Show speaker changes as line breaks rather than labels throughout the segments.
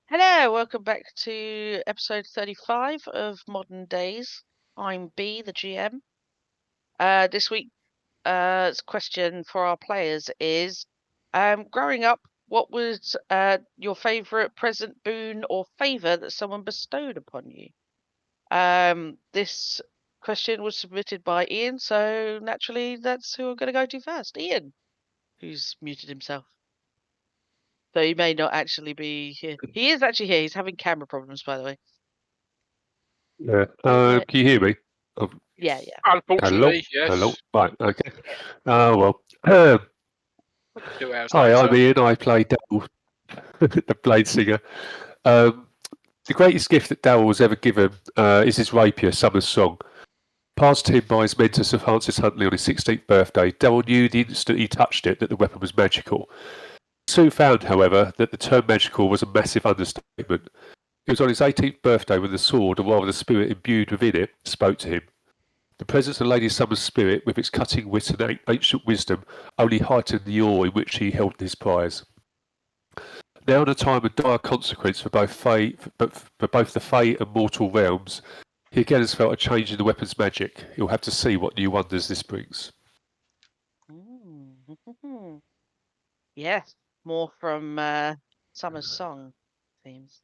Hello, welcome back to episode 35 of Modern Daze. I'm Bea, the GM. This week's question for our players is, growing up, what was your favourite present, boon, or favour that someone bestowed upon you? This question was submitted by Ian, so naturally that's who I'm going to go to first. Ian, who's muted himself. So he may not actually be here. He is actually here. He's having camera problems, by the way.
Yeah. Can you hear me?
Yeah.
Unfortunately, yes.
Hello. Right. Okay.
Yeah.
Well.
2 hours
Hi,
later.
I'm Ian. I play Darrell, the Blade Singer. The greatest gift that Darrell was ever given is his rapier, Summer's Song. Passed to him by his mentor, Sir Francis Huntley, on his 16th birthday, Darrell knew the instant he touched it that the weapon was magical. Soon found, however, that the term magical was a massive understatement. It was on his 18th birthday when the sword, or rather the spirit imbued within it, spoke to him. The presence of Lady Summer's spirit, with its cutting wit and ancient wisdom, only heightened the awe in which he held his prize. Now, in a time of dire consequence for both the Fey and mortal realms, he again has felt a change in the weapon's magic. He'll have to see what new wonders this brings.
Yes, more from Summer's Song themes.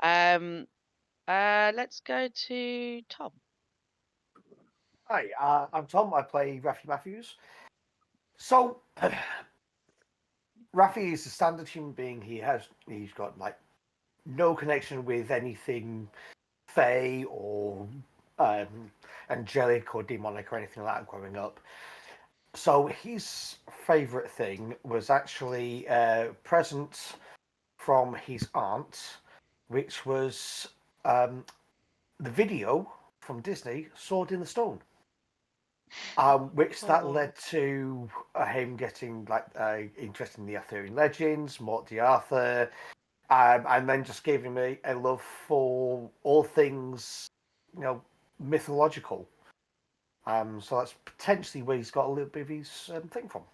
Let's go to Tom.
Hi, I'm Tom. I play Raphy Matthews. So, Raphy is a standard human being. He's got like no connection with anything fey or angelic or demonic or anything like that growing up. So his favourite thing was actually a present from his aunt, which was the video from Disney, Sword in the Stone. Which that led to him getting interest in the Arthurian legends, Morty Arthur, and then just gave him a love for all things, mythological. So that's potentially where he's got a little bit of his thing from.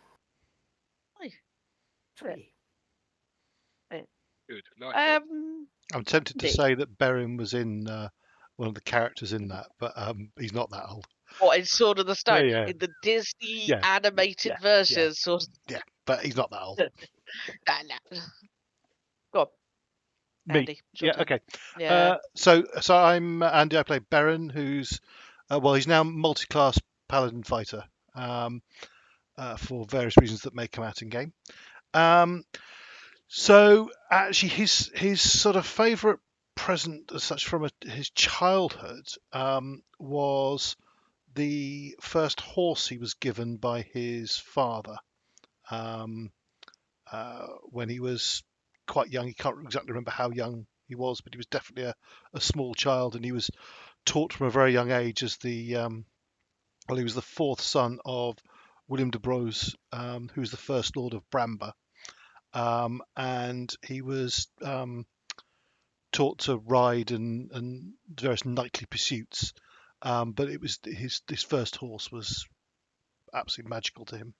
Good.
I'm tempted to say that Beren was in one of the characters in that, but he's not that old.
What, in Sword of the Stone?
Yeah.
In the Disney animated version?
Yeah, but he's not that old.
Nah. Go on. Andy,
okay.
Yeah.
So I'm Andy. I play Beren, who's he's now multi-class Paladin fighter for various reasons that may come out in game. So actually, his sort of favourite present as such from his childhood was the first horse he was given by his father when he was quite young. He can't exactly remember how young he was, but he was definitely a small child, and he was taught from a very young age as he was the fourth son of William de Brose, who was the first Lord of Bramber. And he was taught to ride and various knightly pursuits. But it was his first horse was absolutely magical to him.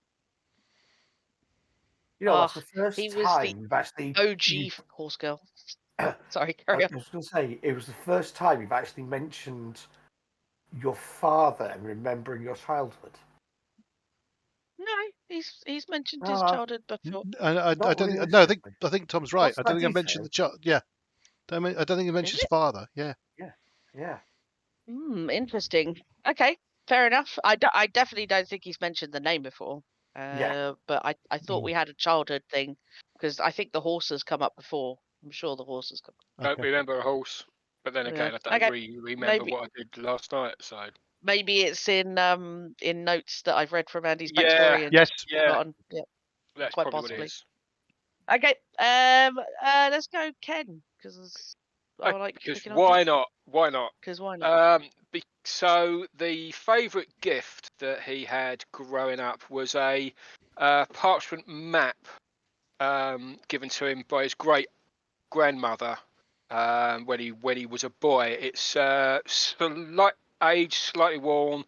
That's the first time
we've actually OG horse girl. Sorry, carry on.
I was going to say, it was the first time you've actually mentioned your father and remembering your childhood.
No, he's mentioned his childhood before.
I don't. No, I think Tom's right. I don't think I mentioned the child. Yeah, I don't think I mentioned his father. Yeah.
Interesting. Okay, fair enough. I definitely don't think he's mentioned the name before. But I thought we had a childhood thing because I think the horses come up before. I'm sure the horses come.
I don't remember a horse, but then again, I don't remember what I did last night. So
maybe it's in notes that I've read from Andy's backstory. And
that's
quite
probably
possibly.
what it is.
Okay, let's go Ken because I like
because why not? Why not?
Because why not?
So the favourite gift that he had growing up was a parchment map given to him by his great grandmother when he was a boy. It's slight age, slightly worn,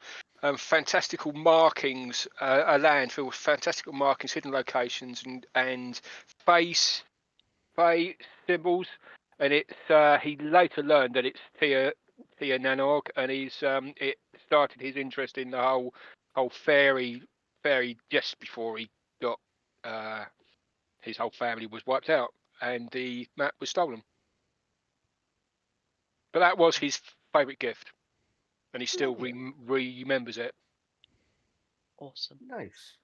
fantastical markings, a land filled with fantastical markings, hidden locations, and face Fae symbols, and it's he later learned that it's Tia Nanog, and it started his interest in the whole fairy just before he got his whole family was wiped out, and the map was stolen. But that was his favourite gift, and he still remembers it.
Awesome.
Nice.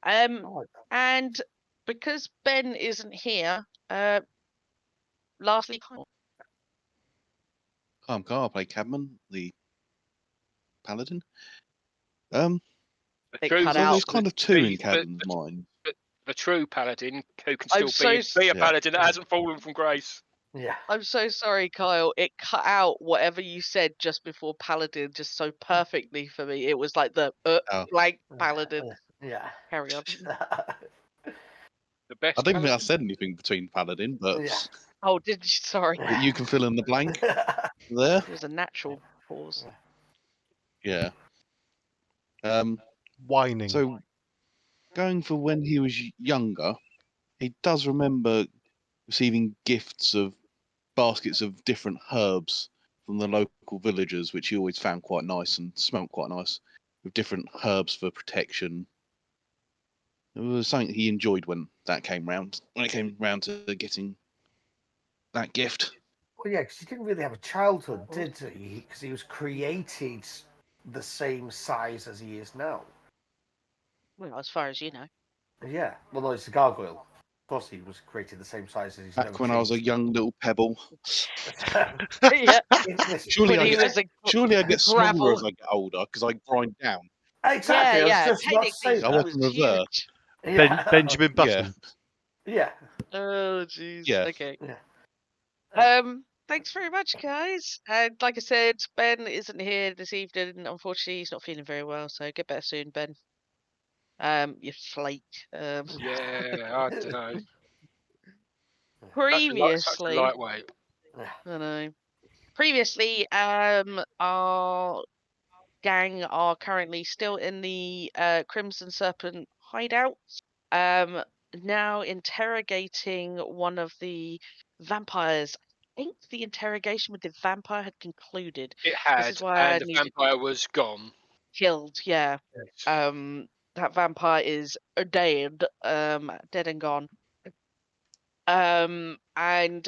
Um,
I like that.
and because Ben isn't here, lastly, Kyle.
I'm Carl. I play Cadman, the Paladin.
The
It
true,
cut
So
out.
there's kind of two in
the-
Cadman's mind.
the true Paladin who can
I'm
still be
so
a
Yeah.
Paladin that hasn't fallen from grace.
Yeah.
I'm so sorry, Kyle. It cut out whatever you said just before Paladin just so perfectly for me. It was like the
Oh.
blank Paladin.
Yeah.
Carry on.
The best.
I don't think I
Paladin.
said anything between Paladin, but
Yeah.
Oh, did you? Sorry.
but you can fill in the blank there.
It was a natural pause.
Yeah.
Whining.
So going for when he was younger, he does remember receiving gifts of baskets of different herbs from the local villagers, which he always found quite nice and smelt quite nice, with different herbs for protection. It was something he enjoyed when it came round to getting that gift.
Well, yeah, because he didn't really have a childhood, did he? Because he was created the same size as he is now.
Well, as far as you know.
Yeah. Well, no, it's a gargoyle. Of course, he was created the same size as he's
Back
never
when I was a
changed.
young little pebble.
Yeah.
Surely
When
I
he
get,
was a
surely I get smaller
gravel.
as I get older because I grind down.
Exactly.
Yeah,
I was just about to say
technically
I
he
went
was
from reverse.
huge.
that. Yeah.
Benjamin
Yeah.
Button.
Yeah.
Oh, jeez.
Yeah.
Okay.
Yeah.
Thanks very much, guys. And like I said, Ben isn't here this evening. Unfortunately, he's not feeling very well, so get better soon, Ben. You flake.
Yeah, I don't know. Such a
Previously,
lightweight.
I know. Previously, our gang are currently still in the Crimson Serpent hideout. Now interrogating one of the vampires. I think the interrogation with the vampire had concluded.
It
This
had,
is why I
and the
needed
vampire was gone.
killed. Yeah.
Yes.
That vampire is dead. Dead and gone. And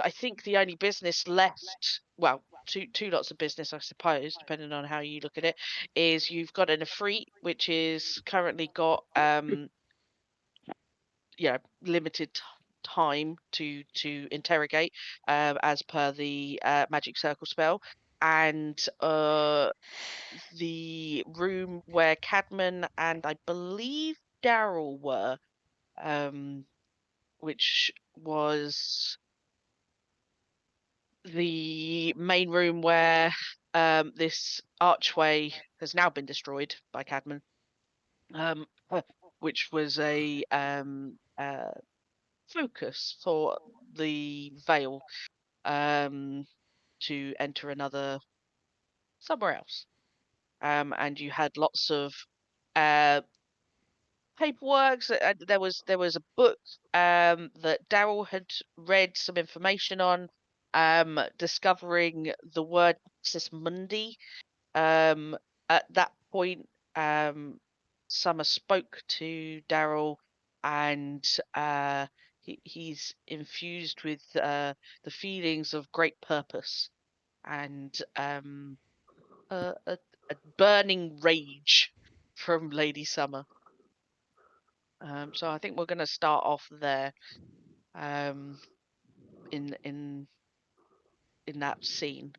I think the only business left, well, two lots of business, I suppose, depending on how you look at it, is you've got an efreet, which is currently got limited time to interrogate, as per the magic circle spell, and the room where Cadman and I believe Darrell were, which was the main room where this archway has now been destroyed by Cadman, which was a focus for the Veil to enter another somewhere else. And you had lots of paperwork. There was a book that Darrell had read some information on, discovering the word Axis Mundi. At that point, Summer spoke to Darrell, and he's infused with the feelings of great purpose and a burning rage from Lady Summer. So I think we're going to start off there, in that scene,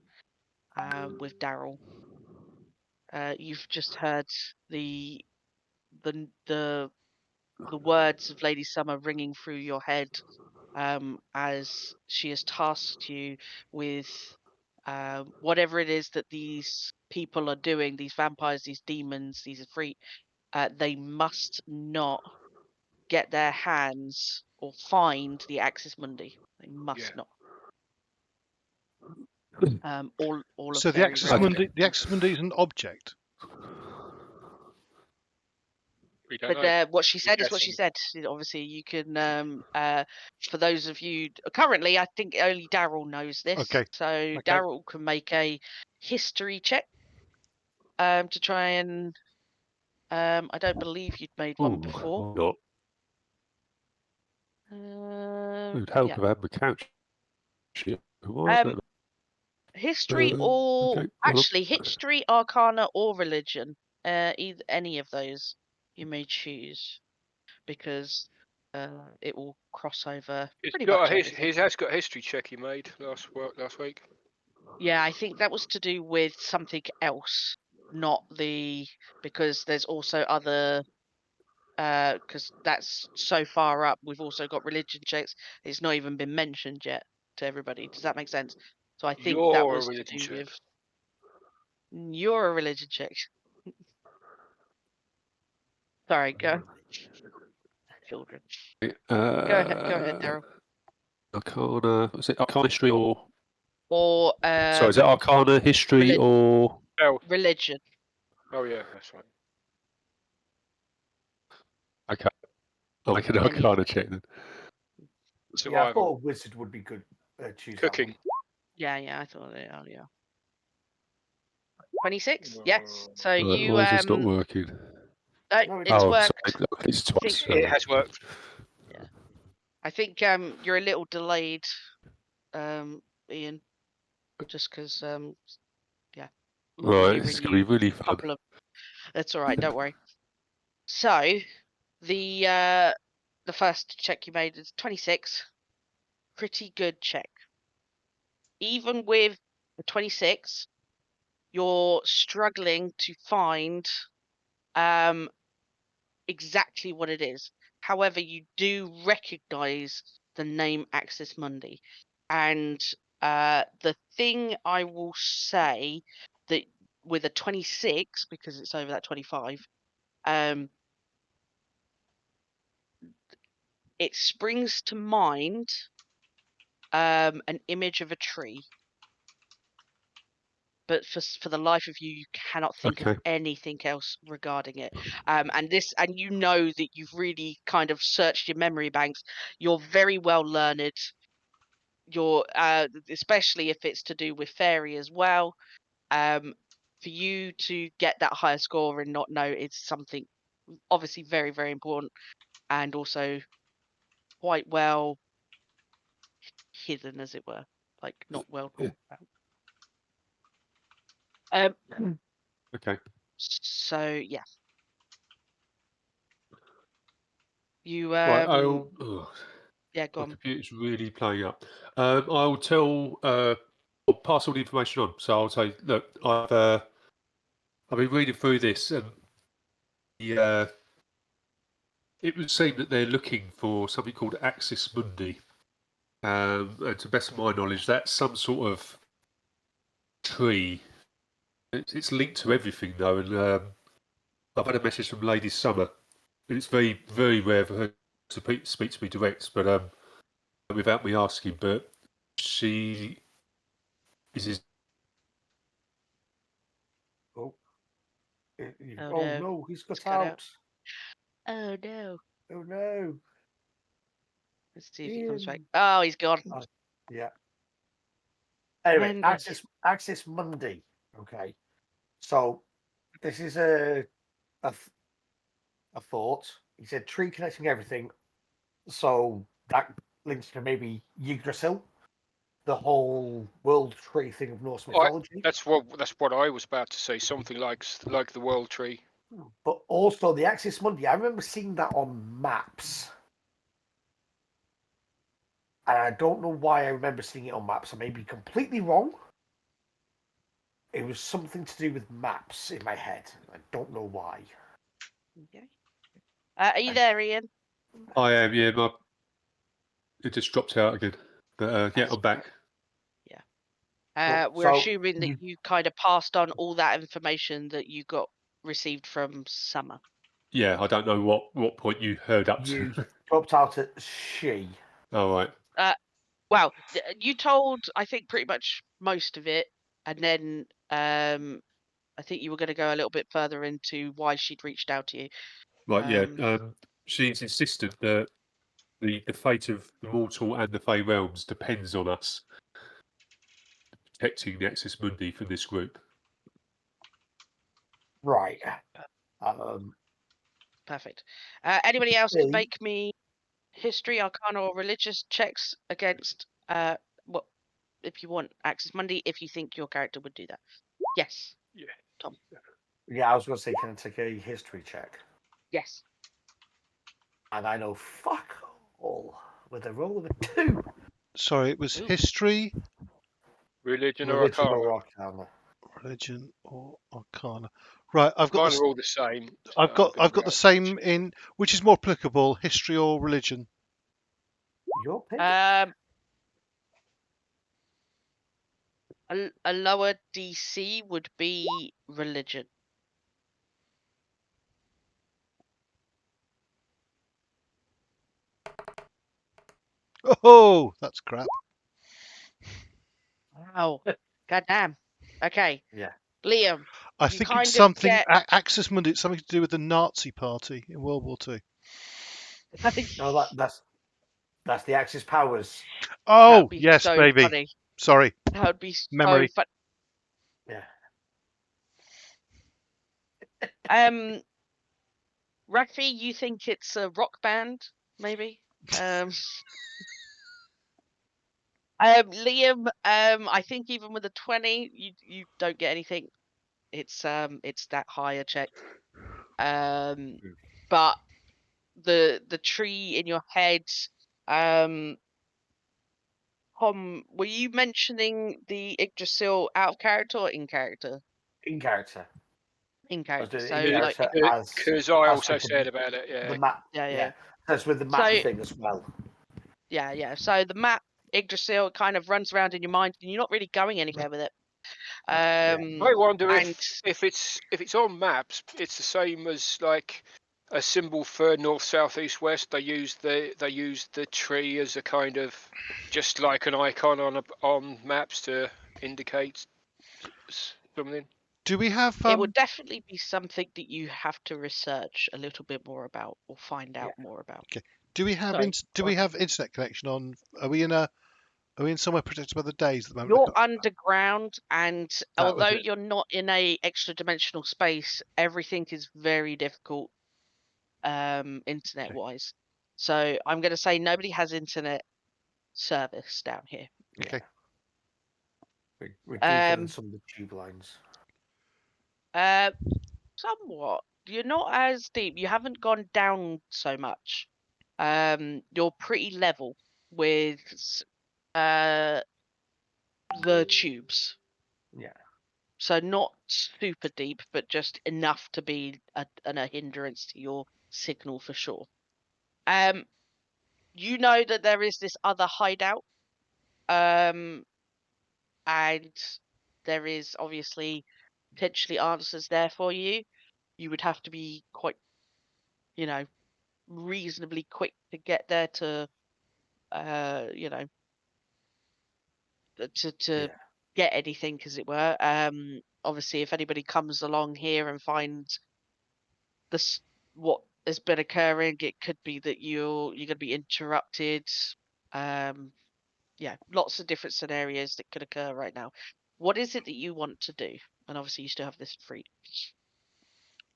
with Darrell. You've just heard the words of Lady Summer ringing through your head, as she has tasked you with whatever it is that these people are doing, these vampires, these demons, these efreet. They must not get their hands or find the Axis Mundi. They must
Yeah.
not. All of
So the
very
Axis
rare.
Mundi, the Axis Mundi is an object.
We don't
But
know.
what she
We're
said is what she
guessing.
said. Obviously, you can. For those of you currently, I think only Darrell knows this.
Okay.
So Darrell can make a history check. To try and. I don't believe you'd made one
Ooh,
before.
why not? It would help
Yeah.
if I had my couch. Shit. Why is that?
History or
okay,
actually history, arcana, or religion. Either any of those you may choose, because it will cross over pretty much everything.
He has got a history check he made last week.
Yeah, I think that was to do with something else, not because there's also other because that's so far up. We've also got religion checks. It's not even been mentioned yet to everybody. Does that make sense? So I think that
You're a
was to
religion
do
check.
with you're a religion check. Sorry, go. Children. Go ahead, Darrell.
Arcana. Was it Arcana history or?
Or
Sorry, is it Arcana history or?
Oh,
religion?
yeah, that's right.
Okay, I'll make an
Any of
Arcana check then.
Yeah, I
Survival.
thought a wizard would be good. Choose
Cooking.
That
Yeah, I thought it. Oh, yeah. 26. Yes. So you
Why is this not working?
No,
it's
Oh,
worked.
sorry, it's
I think
twice.
It has worked.
I think you're a little delayed, Ian, just because yeah.
Right,
You
this is going to be really fun.
couple of. That's all right. Don't worry. So the first check you made is 26. Pretty good check. Even with the 26, you're struggling to find exactly what it is. However, you do recognize the name Axis Mundi. And the thing I will say that with a 26, because it's over that 25, it springs to mind an image of a tree. But for the life of you, you cannot think of
Okay.
anything else regarding it. And you know that you've really kind of searched your memory banks. You're very well learned. You're especially if it's to do with fairy as well. For you to get that higher score and not know it's something obviously very, very important and also quite well hidden, as it were, like not well talked about.
Okay.
So yeah. You
Right. I'll.
yeah, go
My
on.
computer's really playing up. I'll tell. I'll pass all the information on. So I'll say, look, I've been reading through this, and it would seem that they're looking for something called Axis Mundi. And to the best of my knowledge, that's some sort of tree. It's linked to everything, though, and I've had a message from Lady Summer. And it's very, very rare for her to speak to me direct, but without me asking. But she is.
Oh,
no.
No, he's got
It's cut
out.
Oh no.
Oh no.
Let's see if he comes back.
Ian.
Oh, he's gone.
Yeah. Anyway,
And gone.
Axis Mundi. Okay. So this is a thought. He said tree connecting everything. So that links to maybe Yggdrasil, the whole world tree thing of Norse mythology.
That's what I was about to say. Something like the world tree.
But also the Axis Mundi. I remember seeing that on maps. And I don't know why I remember seeing it on maps. I may be completely wrong. It was something to do with maps in my head. I don't know why.
Okay. Are you there, Ian?
I am. Yeah, it just dropped out again. But yeah, I'm back.
Yeah. We're
So
assuming that you kind of passed on all that information that you received from Summer.
Yeah, I don't know what point you heard up
you
to.
dropped out at she.
All right.
Well, you told I think pretty much most of it, and then I think you were going to go a little bit further into why she'd reached out to you.
Right, yeah. She's insistent that the fate of the mortal and the Fey realms depends on us protecting the Axis Mundi from this group.
Right.
Perfect. Anybody else can
Me?
make me history, arcana, or religious checks against what if you want Axis Mundi, if you think your character would do that. Yes.
Yeah.
Tom.
Yeah, I was going to say, can I take a history check?
Yes.
And I know fuck all with a roll of a 2.
Sorry, it was
Ooh.
history,
Religion or
Religion
arcana.
or arcana.
religion, or arcana. Right, I've got
Mine are all the same.
I've
so
got
I'm
I've
gonna
got the same in which is more applicable, history or religion.
Your pick?
A lower DC would be religion.
Oh, that's crap.
Wow. Goddamn. Okay.
Yeah.
Liam.
I
You
think
kind
it's
of
something
get-
Axis Mundi. It's something to do with the Nazi Party in World War II.
No, that's the Axis powers.
Oh,
That'd be
yes,
so
baby.
funny.
Sorry.
That would be so
Memory.
fun.
Yeah.
Raphy, you think it's a rock band, maybe? Liam, I think even with a 20, you don't get anything. It's that higher check. But the tree in your head, Tom, were you mentioning the Yggdrasil out of character or in character?
In character.
In
I was
character.
doing
So
it in
like,
character as
Because I
as
also
like
said about it. Yeah.
the map.
yeah.
That's with the map
So-
thing as well.
Yeah. So the map Yggdrasil kind of runs around in your mind, and you're not really going anywhere with it.
I wonder
and
if it's on maps, it's the same as like a symbol for north, south, east, west. They use the tree as a kind of just like an icon on maps to indicate something.
Do we have
it would definitely be something that you have to research a little bit more about or find out more about.
do we have
Sorry,
do we have internet connection on? Are we in somewhere protected by the days at the moment?
You're underground, and
That was
although
it.
you're not in a extra dimensional space, everything is very difficult internet wise. So I'm going to say nobody has internet service down here.
Okay.
We're deeper than some of the tube lines.
Somewhat. You're not as deep. You haven't gone down so much. You're pretty level with the tubes.
Yeah.
So not super deep, but just enough to be a hindrance to your signal for sure. You know that there is this other hideout. And there is obviously potentially answers there for you. You would have to be quite, reasonably quick to get there to, to get anything, as it were. Obviously, if anybody comes along here and finds this, what has been occurring, it could be that you're going to be interrupted. Lots of different scenarios that could occur right now. What is it that you want to do? And obviously, you still have this free.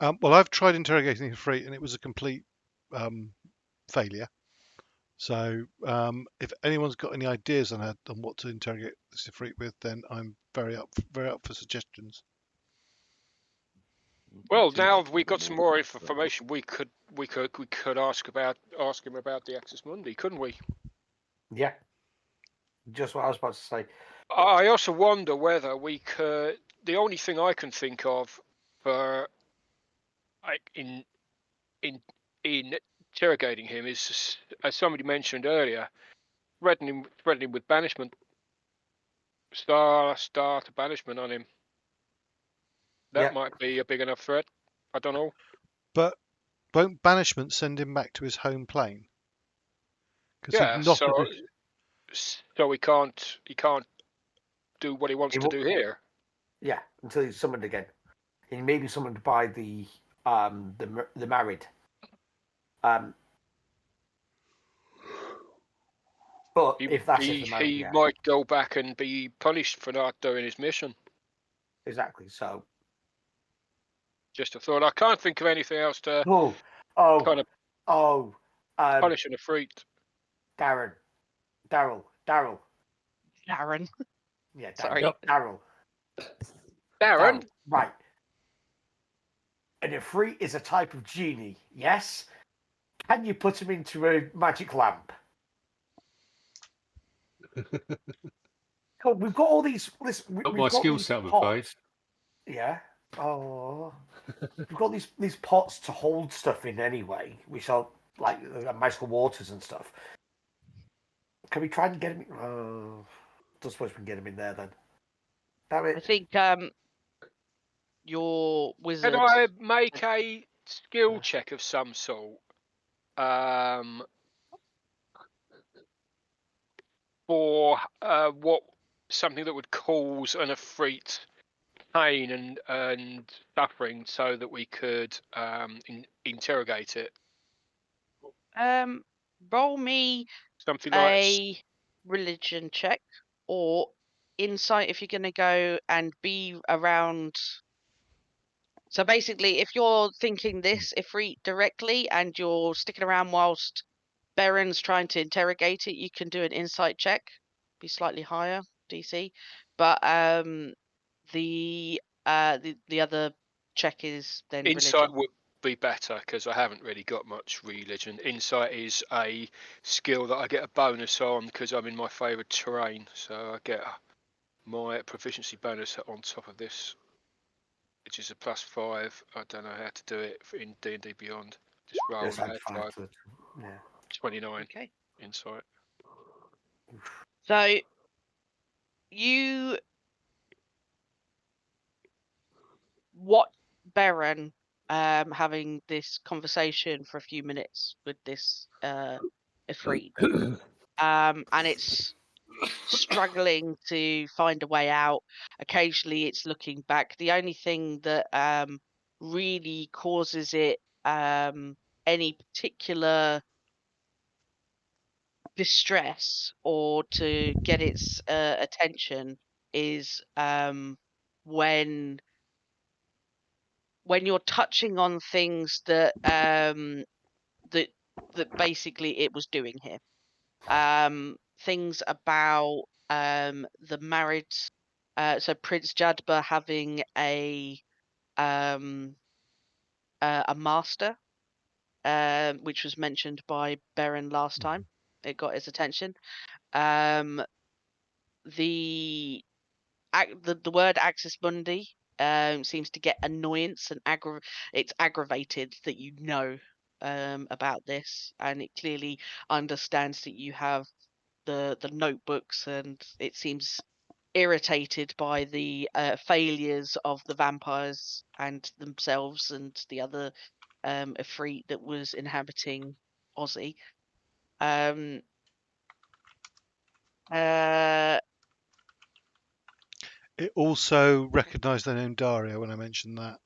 Well, I've tried interrogating the efreet, and it was a complete failure. So, if anyone's got any ideas on what to interrogate this efreet with, then I'm very up for suggestions.
Well, now we got some more information. We could ask him about the Axis Mundi, couldn't we?
Yeah. Just what I was about to say.
I also wonder whether we could. The only thing I can think of for like in interrogating him is, as somebody mentioned earlier, threatening with banishment. Start a banishment on him. That might be a big enough threat. I don't know.
But won't banishment send him back to his home plane?
Yeah, so he can't do what he wants to do here.
Yeah, until he's summoned again. He may be summoned by the married. But if that's
he,
the moment,
he
yeah,
might go back and be punished for not doing his mission.
exactly. So,
Just a thought. I can't think of anything else to kind of punish an efreet.
Darrell.
Darren.
Yeah,
Sorry.
Yep.
Darrell.
Darren?
Right. An efreet is a type of genie, yes? Can you put him into a magic lamp? God, we've got all these.
Not
We've
my
got
skill
these
set, I'm
pots.
afraid.
Yeah. Oh. We've got these pots to hold stuff in anyway. We sell like magical waters and stuff. Can we try and get him? Oh, don't suppose we can get him in there then. Damn
I
it!
think your wizard.
Can I make a skill check of some sort? For what something that would cause an efreet pain and suffering, so that we could interrogate it.
Roll me
Something like
a religion check or insight if you're going to go and be around. So basically, if you're thinking this efreet directly and you're sticking around whilst Baron's trying to interrogate it, you can do an insight check, be slightly higher DC, but the other check is then
insight
religion.
would be better, because I haven't really got much religion. Insight is a skill that I get a bonus on because I'm in my favourite terrain, so I get my proficiency bonus on top of this, which is a +5. I don't know how to do it in D&D Beyond. Just roll
Yes,
and
I'd
add
find
5.
it. Yeah.
29
Okay.
insight.
So you watch Baron having this conversation for a few minutes with this efreet, and it's struggling to find a way out. Occasionally it's looking back. The only thing that really causes it any particular distress or to get its attention is when you're touching on things that that basically it was doing here. Things about the married, so Prince Jadba having a master, which was mentioned by Beren last time. It got his attention. The word Axis Mundi seems to get annoyance and it's aggravated that you know about this, and it clearly understands that you have the notebooks, and it seems irritated by the failures of the vampires and themselves and the other efreet that was inhabiting Aussie.
It also recognised the name Daria when I mentioned that.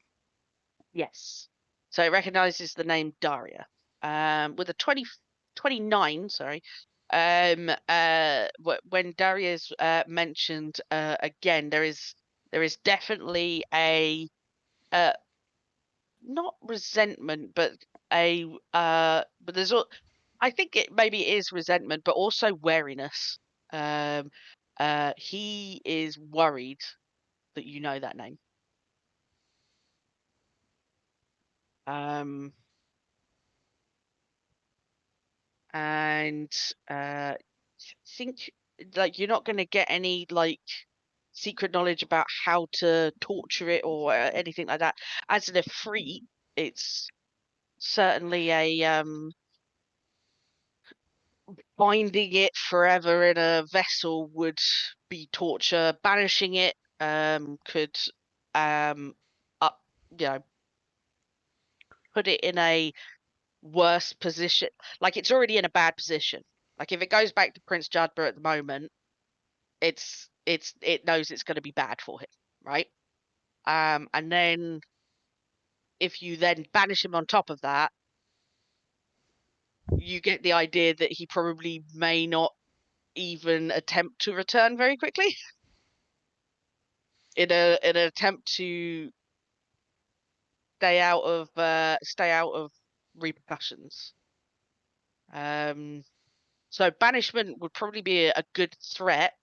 Yes. So it recognizes the name Daria. With a 29, sorry. When Daria's mentioned again, there is definitely a not resentment, but but there's I think it maybe is resentment, but also wariness. He is worried that you know that name. And think like you're not going to get any like secret knowledge about how to torture it or anything like that. As an efreet, it's certainly a binding it forever in a vessel would be torture. Banishing it could up put it in a worse position. Like it's already in a bad position. Like if it goes back to Prince Jadba at the moment, it knows it's going to be bad for him, right? And then if you then banish him on top of that, you get the idea that he probably may not even attempt to return very quickly in an attempt to stay out of repercussions. So banishment would probably be a good threat,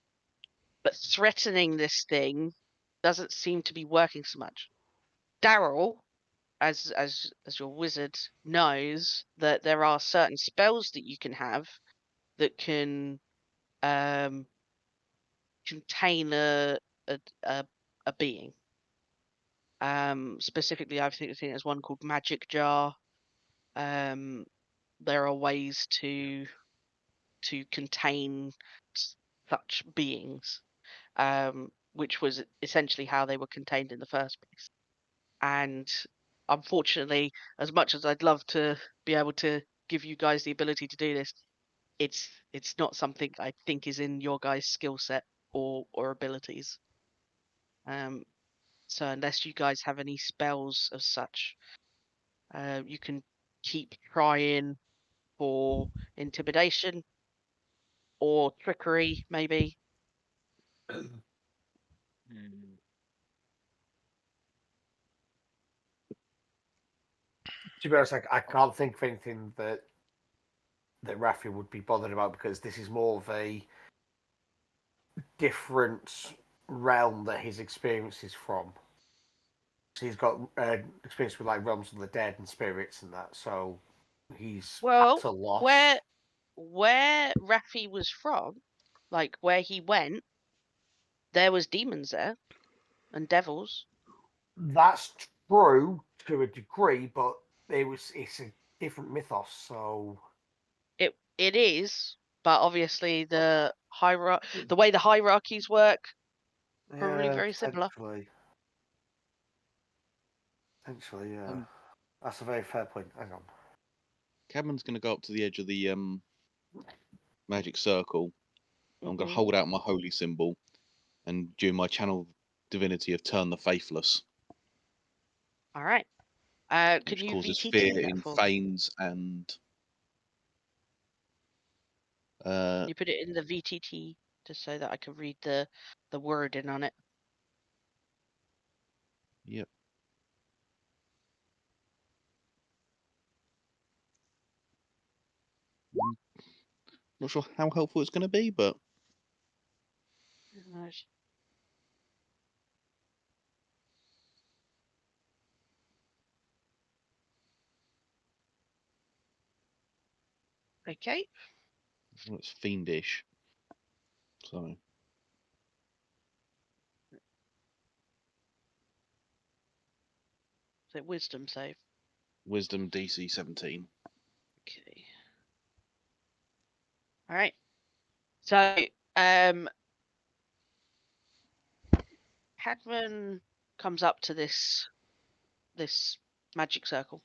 but threatening this thing doesn't seem to be working so much. Darrell, as your wizard, knows that there are certain spells that you can have that can contain a being. Specifically, I think there's one called Magic Jar. There are ways to contain such beings, which was essentially how they were contained in the first place. And unfortunately, as much as I'd love to be able to give you guys the ability to do this, it's not something I think is in your guys' skill set or abilities. So unless you guys have any spells of such, you can keep trying for intimidation or trickery, maybe.
To be honest, I can't think of anything that Raphy would be bothered about, because this is more of a different realm that his experience is from. So he's got experience with like realms of the dead and spirits and that, so he's
Well,
at a loss.
where Raphy was from, like where he went, there was demons there and devils.
That's true to a degree, but it's a different mythos, so
It is, but obviously the way the hierarchies work, probably very similar.
Potentially, yeah. That's a very fair point. Hang on.
Cadman's going to go up to the edge of the magic circle. I'm going to hold out my holy symbol and do my channel divinity of Turn the Faithless.
All right. Can
which
you
causes
VTT
fear
that
in
for?
Thanes and.
You put it in the VTT just so that I can read the wording on it.
Yep. Not sure how helpful it's going to be, but.
Nice. Okay.
Well, it's fiendish. So.
So wisdom save.
Wisdom DC 17.
Okay. All right. So, Cadman comes up to this magic circle,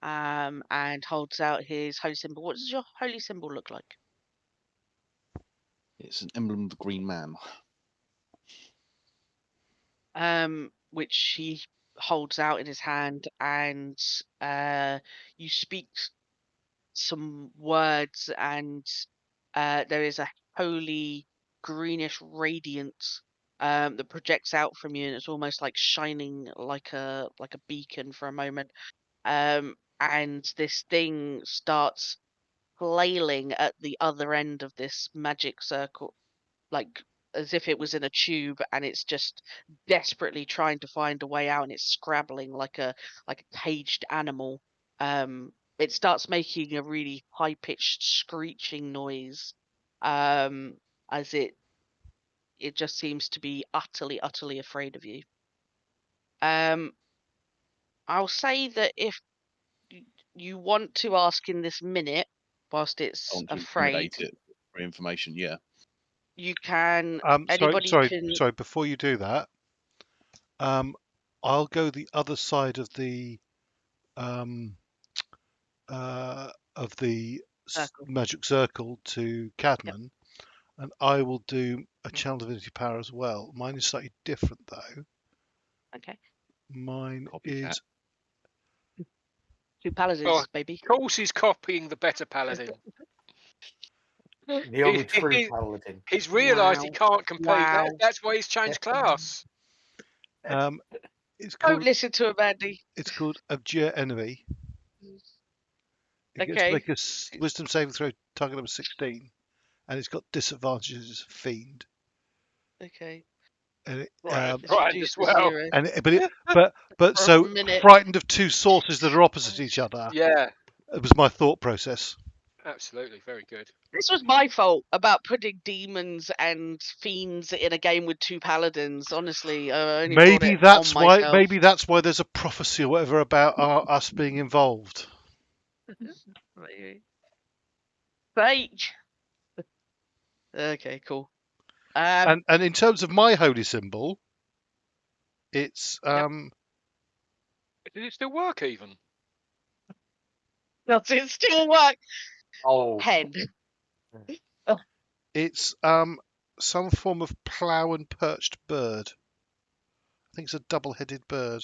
and holds out his holy symbol. What does your holy symbol look like?
It's an emblem of the Green Man.
Which he holds out in his hand, and you speak some words, and there is a holy greenish radiance that projects out from you, and it's almost like shining like a beacon for a moment. And this thing starts flailing at the other end of this magic circle, like as if it was in a tube, and it's just desperately trying to find a way out, and it's scrabbling like a caged animal. It starts making a really high pitched screeching noise, as it just seems to be utterly afraid of you. I'll say that if you want to ask in this minute, whilst it's afraid,
Intimidate it for information, yeah.
you can.
Sorry. Before you do that, I'll go the other side of the
Circle.
magic circle to Cadman, and I will do a channel divinity power as well. Mine is slightly different though.
Okay.
Mine
Copycat.
is
Two paladins,
Oh,
baby.
Of course, he's copying the better Paladin.
The only true
he-
paladin.
He's realised he
Wow.
can't compete.
Wow.
That's why he's changed class.
It's
Don't
called
listen to him, Andy.
it's called Abjure Enemy. It gets to
Okay.
make a wisdom saving throw, target number 16, and it's got disadvantages as fiend.
Okay.
And it,
Right.
Let's
Right,
reduce
as
to
well.
0.
and it, but
For a
so
minute.
frightened of two sources that are opposite each other.
Yeah,
It was my thought process.
absolutely. Very good.
This was my fault about putting demons and fiends in a game with two paladins. Honestly, I only brought
Maybe
it
that's
on
why.
myself.
Maybe that's why there's a prophecy or whatever about us being involved.
Maybe. Sage. Okay, cool.
And in terms of my holy symbol, it's
Yep.
Did it still work even?
Does it still work?
Oh,
Hen.
it's some form of plough and perched bird. I think it's a double-headed bird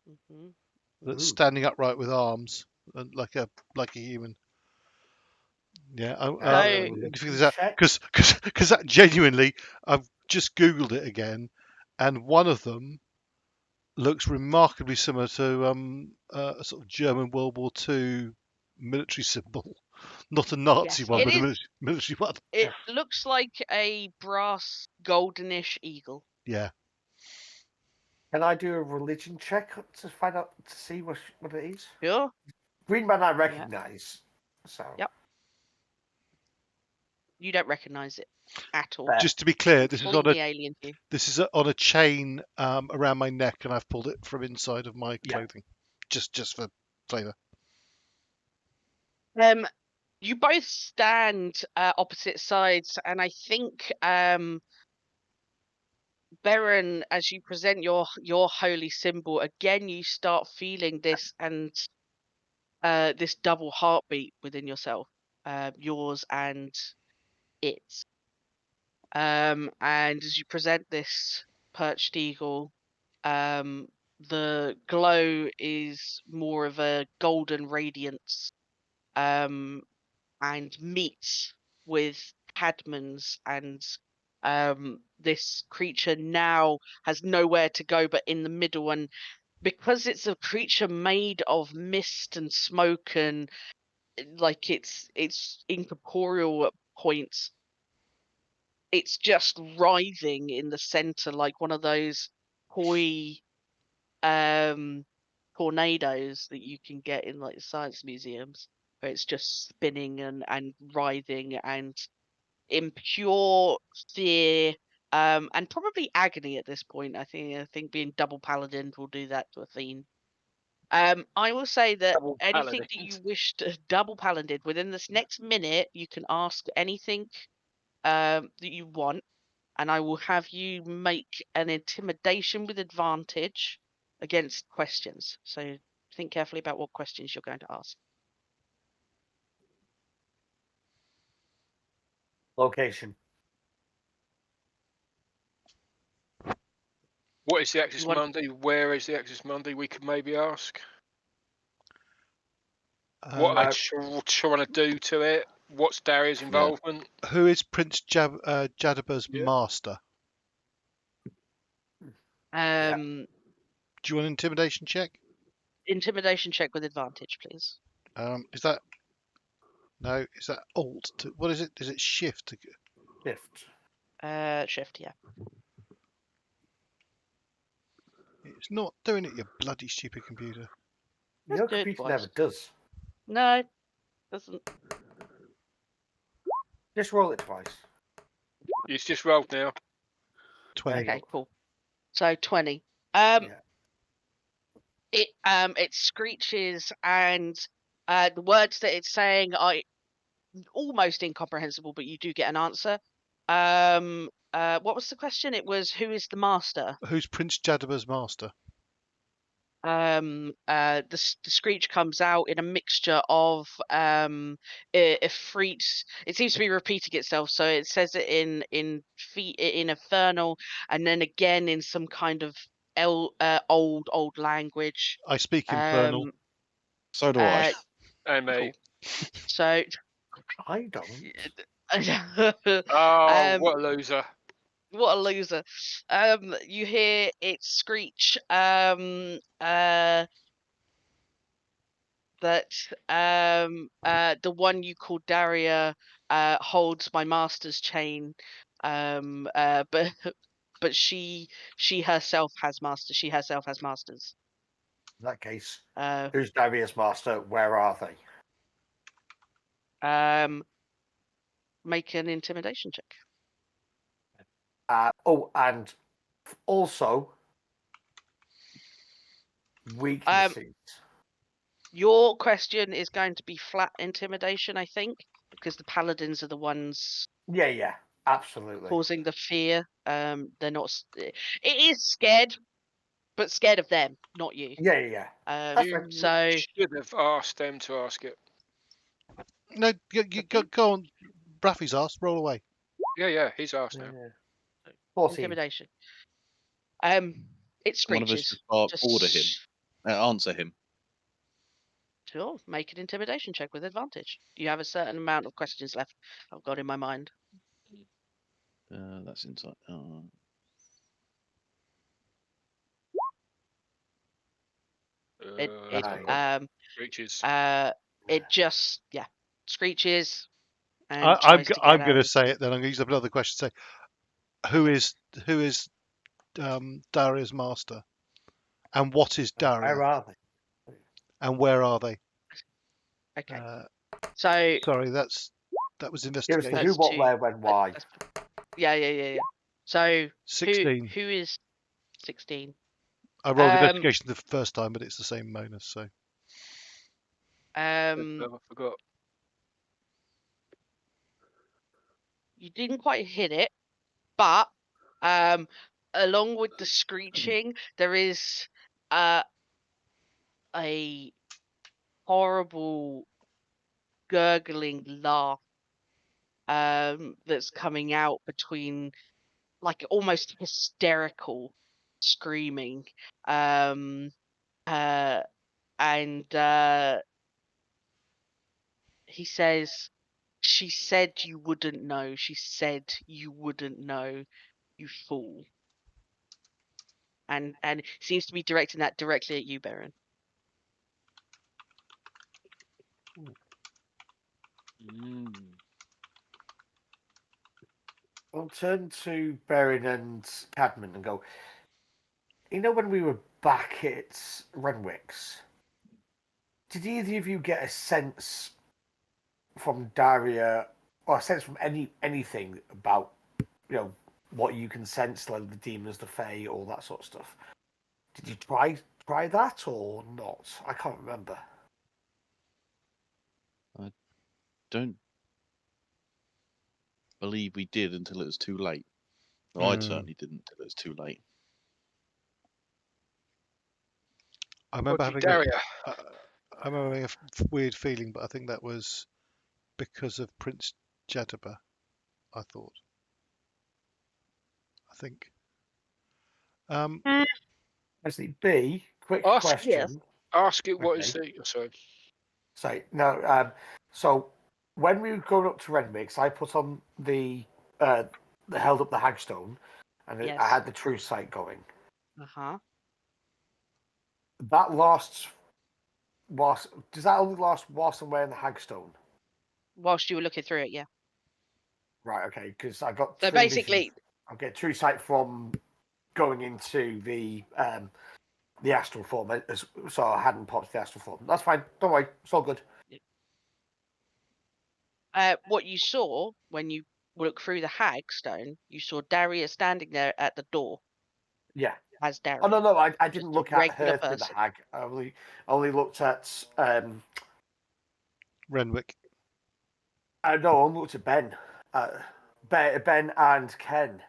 Mhm.
that's
ooh.
standing upright with arms, like a human. Yeah,
So-
Check.
because that genuinely, I've just googled it again, and one of them looks remarkably similar to a sort of German World War II military symbol, not a Nazi
Yes,
one,
it
but a
is.
military one.
It looks like a brass goldenish eagle.
Yeah.
Can I do a religion check to find out to see what it is?
Sure.
Green man I recognise. So
Yep. You don't recognise it at all.
Fair.
Just to be clear, this is on
Completely
a
alien to you.
on a chain around my neck, and I've pulled it from inside of my
Yeah.
clothing, just for flavour.
You both stand opposite sides, and I think Beren, as you present your holy symbol again, you start feeling this and this double heartbeat within yourself, yours and its. And as you present this perched eagle, the glow is more of a golden radiance, and meets with Cadman's, and this creature now has nowhere to go but in the middle, and because it's a creature made of mist and smoke and like it's incorporeal at points, it's just writhing in the center like one of those toy tornadoes that you can get in like science museums, where it's just spinning and writhing and in pure fear, and probably agony at this point. I think being double paladin will do that to a fiend. I will say that
Double
anything that
Paladins.
you wish to double paladin within this next minute, you can ask anything that you want, and I will have you make an intimidation with advantage against questions. So think carefully about what questions you're going to ask.
location.
What is the Axis
You want-
Monday? Where is the Axis Monday? We could maybe ask. What are they trying to do to it? What's Darrell's involvement?
Who is Prince Jadaba's master?
Um,
Do you want an intimidation check?
Intimidation check with advantage, please.
Is that no? Is that alt? What is it? Is it shift?
Shift.
Shift, yeah.
It's not doing it, you bloody stupid computer.
Your
do it
computer
twice.
never does.
No, doesn't.
Just roll it twice.
It's just rolled now.
20.
Okay, cool. So 20.
Yeah.
It screeches, and the words that it's saying are almost incomprehensible, but you do get an answer. What was the question? It was, who is the master?
Who's Prince Jadaba's master?
The screech comes out in a mixture of efreet. It seems to be repeating itself, so it says it in infernal, and then again in some kind of old language.
I speak infernal.
So do I.
And me.
So,
I don't.
Oh, what a loser.
What a loser. You hear it screech that the one you called Daria holds my master's chain, but she herself has masters. She herself has masters.
In that case,
Uh,
who's Darius Master? Where are they?
Make an intimidation check.
And also weaknesses.
Your question is going to be flat intimidation, I think, because the paladins are the ones
Yeah, absolutely.
causing the fear. They're not. It is scared, but scared of them, not you.
Yeah.
You
So
should have asked them to ask it.
No, you go on. Raphy's asked. Roll away.
Yeah, he's asked now.
14.
intimidation. It
One of us
screeches.
just order him. Answer him.
Sure, make an intimidation check with advantage. You have a certain amount of questions left. I've got in my mind.
That's inside.
Screeches.
It just screeches and
I'm
tries to get
going
out.
to say it. Then I'm going to use up another question. Say, who is Daria's master, and what is Daria,
Where are they?
and where are they?
Okay. So
sorry, that was
Give us
investigation.
the who, what, where, when, why.
Yeah. So
16.
who is 16?
I rolled investigation the first time, but it's the same bonus. So
I forgot.
You didn't quite hit it, but along with the screeching, there is a horrible gurgling laugh that's coming out between, like, almost hysterical screaming, and he says, "She said you wouldn't know. She said you wouldn't know, you fool." And seems to be directing that directly at you, Baron.
I'll turn to Baron and Cadman and go, you know when we were back at Renwick's, did either of you get a sense from Daria, or a sense from anything about, what you can sense, like the demons, the fae, all that sort of stuff? Did you try that or not? I can't remember.
I don't believe we did until it was too late. Well, I certainly didn't until it was too late.
I remember having
Daria?
I remember having a weird feeling, but I think that was because of Prince Jadaba. I thought. I think.
Actually, B, quick
Ask,
question.
Yes.
Ask it what
Okay.
is the... Sorry.
Sorry, no. So when we were going up to Renwick's, I put on the held up the hagstone, and
Yes.
I had the true sight going.
Uh-huh.
That lasts. Does that only last whilst I'm wearing the hagstone?
Whilst you were looking through it, yeah.
Right. Okay. Because I got.
So
three
basically,
visions. I get true sight from going into the astral form, so I hadn't popped the astral form. That's fine. Don't worry. It's all good.
what you saw when you look through the hagstone, you saw Daria standing there at the door.
Yeah.
As Daria.
Oh no! I didn't
Just
look
a
at her
regular
through the
person.
hag. I only looked at
Renwick.
no, I only looked at Ben. Ben and Ken.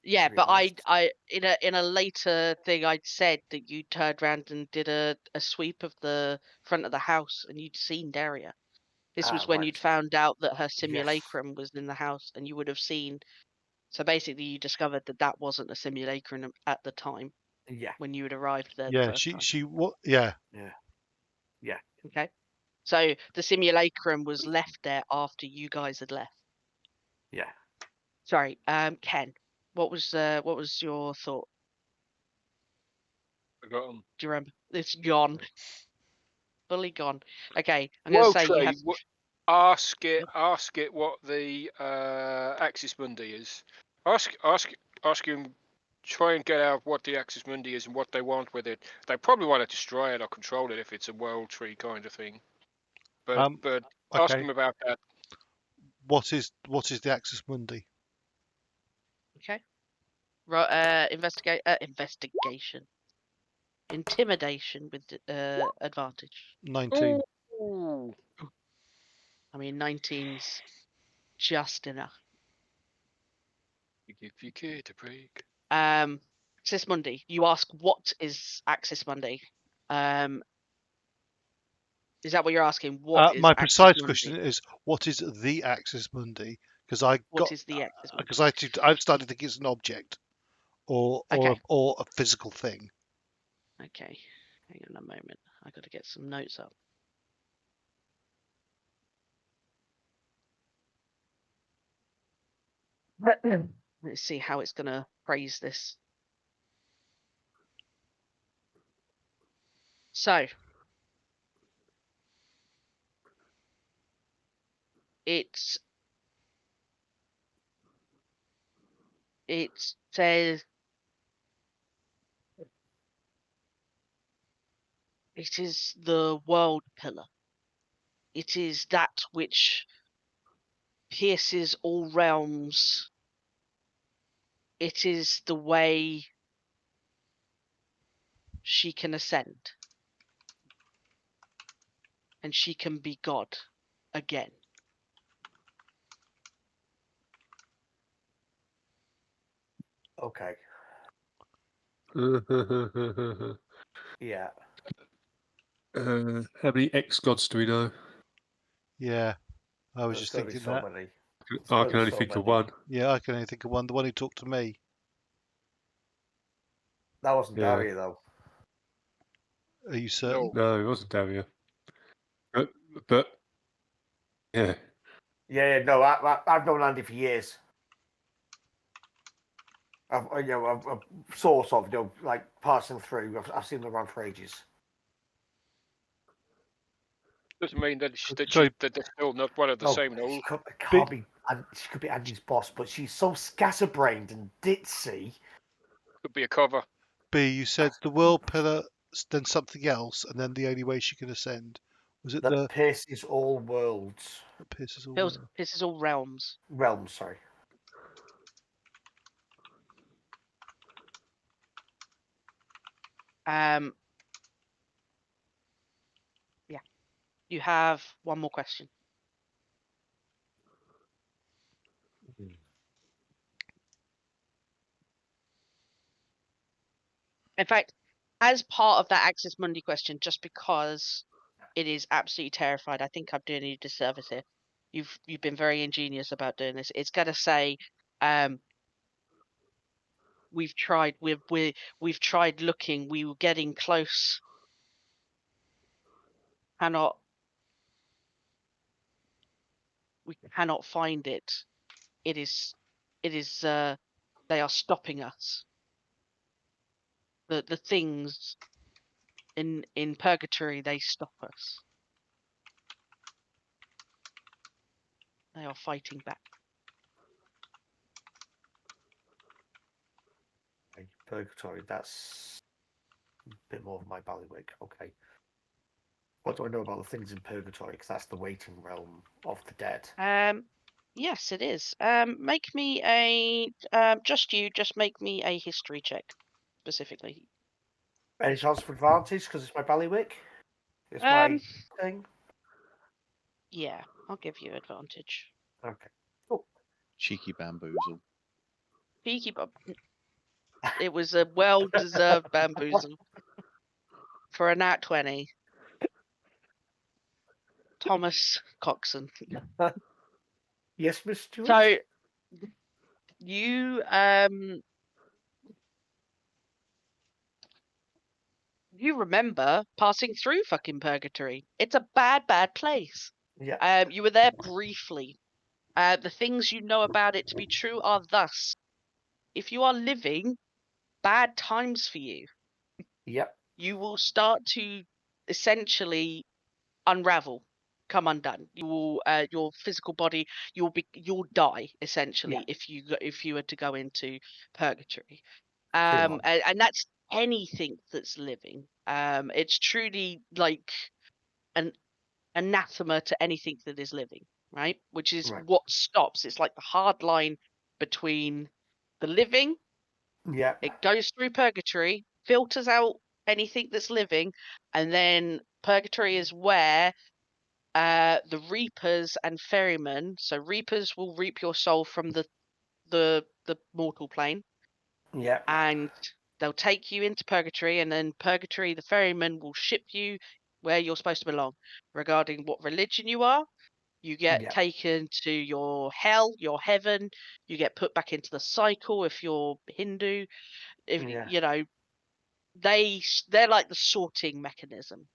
Yeah,
be
but
honest.
I in a later thing I'd said that you turned around and did a sweep of the front of the house and you'd seen Daria. This was when
Right.
you'd found out that her simulacrum was in the house, and you would have seen. So basically, you discovered that wasn't a simulacrum at the time.
Yeah.
When you had arrived there the
Yeah,
first time.
she what? Yeah.
Okay. So the simulacrum was left there after you guys had left.
Yeah.
Sorry, Ken, what was your thought?
Forgotten.
Do you remember? It's gone. Fully gone. Okay, I'm going to
Well,
say you
Trey,
have.
ask it what the Axis Mundi is. Ask him. Try and get out what the Axis Mundi is and what they want with it. They probably want to destroy it or control it if it's a world tree kind of thing. But ask
Okay.
him about that.
What is the Axis Mundi?
Okay. Investigation. Intimidation with advantage.
19.
Ooh.
I mean, 19's just enough.
If you care to break.
Axis Mundi. You ask what is Axis Mundi? Is that what you're asking? What is
My
Axis
precise
Mundi?
question is, what is the Axis Mundi? Because
What is the Axis Mundi?
because I've started to think it's an object or
Okay.
a physical thing.
Okay. Hang on a moment. I got to get some notes up. Let's see how it's going to phrase this. So, it says it is the world pillar. It is that which pierces all realms. It is the way she can ascend. And she can be God again.
Okay. Yeah.
How many ex-gods do we know?
Yeah, I was
There's
just
gotta be
thinking
so
that.
many.
I can only think of one.
Yeah, I can only think of one. The one who talked to me.
That wasn't
Yeah.
Daria though.
Are you certain?
No, it wasn't Daria. But yeah.
Yeah, no, I've known Andy for years. I've sort of, like passing through. I've seen them around for ages.
Doesn't mean that
Sorry.
that they're still not one of the
No,
same.
she
No.
can't be. She could be Andy's boss, but she's so scatterbrained and ditzy.
Could be a cover.
B, you said the world pillar, then something else, and then the only way she can ascend. Was it
That
the
pierces all worlds.
that pisses all world?
This is all realms.
Realms, sorry.
Yeah. You have one more question. In fact, as part of that Axis Mundi question, just because it is absolutely terrified, I think I'm doing you a disservice here. You've been very ingenious about doing this. It's gonna say, we've tried looking, we were getting close. We cannot find it. It is they are stopping us. The things in purgatory, they stop us. They are fighting back.
Purgatory, that's a bit more of my bailiwick. Okay. What do I know about the things in purgatory? Because that's the waiting realm of the dead.
Yes, it is. Make me a just make me a history check, specifically.
Any chance for advantage because it's my bailiwick? It's my thing.
Yeah, I'll give you advantage.
Okay. Oh,
Cheeky bamboozle.
Peaky Bob. It was a well-deserved bamboozle for a nat 20. Thomas Coxon.
yes, Miss Stewart.
So you you remember passing through fucking purgatory. It's a bad, bad place.
Yeah.
You were there briefly. The things you know about it to be true are thus. If you are living, bad times for you.
Yep.
You will start to essentially unravel, come undone. You will, your physical body, you'll die essentially if you were to go into purgatory.
Pretty much.
And that's anything that's living. It's truly like an anathema to anything that is living, right? Which is
Right.
what stops. It's like the hard line between the living.
Yeah.
It goes through purgatory, filters out anything that's living, and then purgatory is where the reapers and ferrymen. So reapers will reap your soul from the mortal plane,
Yeah.
and they'll take you into purgatory, and then purgatory, the ferryman will ship you where you're supposed to belong. Regarding what religion you are, you get
Yeah.
taken to your hell, your heaven. You get put back into the cycle if you're Hindu. If
Yeah.
you know, they're like the sorting mechanism.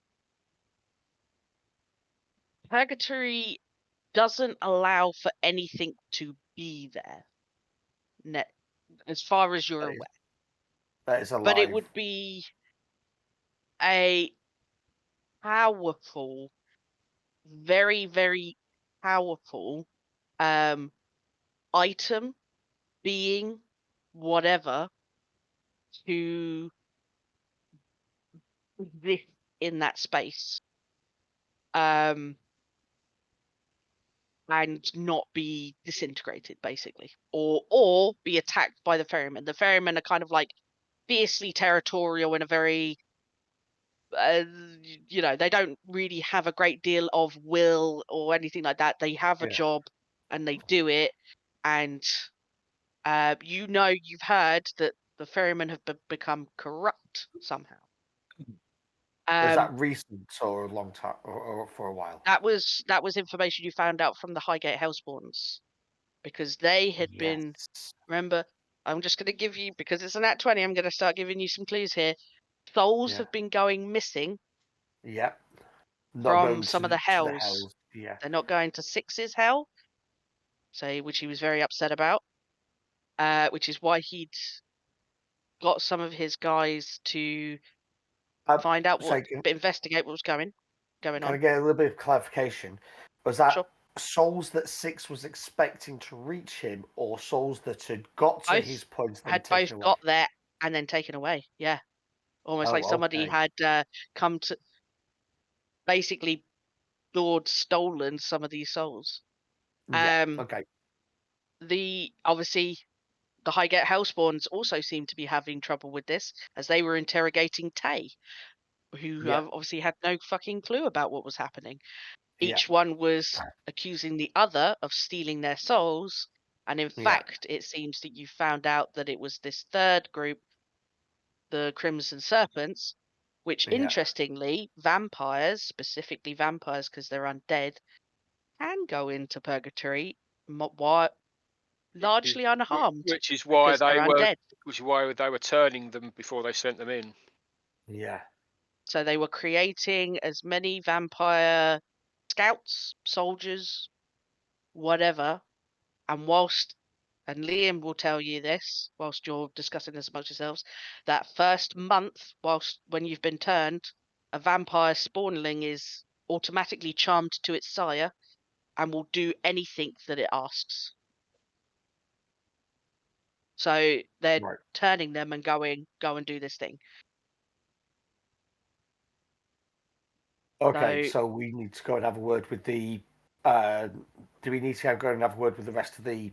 Purgatory doesn't allow for anything to be there, as far as you're
That is,
aware.
that is alive.
But it would be a powerful, very, very powerful item, being, whatever, to exist in that space. And not be disintegrated, basically, or be attacked by the ferrymen. The ferrymen are kind of like fiercely territorial in a very, they don't really have a great deal of will or anything like that. They have a
Yeah.
job and they do it, and you've heard that the ferrymen have become corrupt somehow.
Was that recent or a long time, or for a while?
That was information you found out from the Highgate Hellspawns, because they had been. Remember, I'm just going to give you, because it's an Nat 20. I'm going to start giving you some clues here. Souls have been going missing.
Yep.
From some of the
to the
hells.
hells. Yeah.
They're not going to Six's hell, which he was very upset about. Which is why he'd got some of his guys to find out investigate what was going
Can
on.
I get a little bit of clarification? Was that
Sure.
souls that Six was expecting to reach him, or souls that had got to his points and
had
taken
both
away?
got there and then taken away? Yeah, almost like somebody had come to basically stolen some of these souls.
Yeah. Okay.
Obviously the Highgate Hellspawns also seem to be having trouble with this, as they were interrogating Tay, who obviously had no fucking clue about what was happening. Each one was accusing the other of stealing their souls, and in fact, it seems that you found out that it was this third group, the Crimson Serpents, which, interestingly, vampires, specifically vampires because they're undead, can go into purgatory largely unharmed,
which is why
because they're undead.
Which is why they were turning them before they sent them in.
Yeah.
So they were creating as many vampire scouts, soldiers, whatever. And and Liam will tell you this whilst you're discussing this amongst yourselves, that first month, when you've been turned, a vampire spawnling is automatically charmed to its sire and will do anything that it asks. So they're turning them and going, go and do this thing.
Okay, so we need to go and have a word with the. Do we need to go and have a word with the rest of the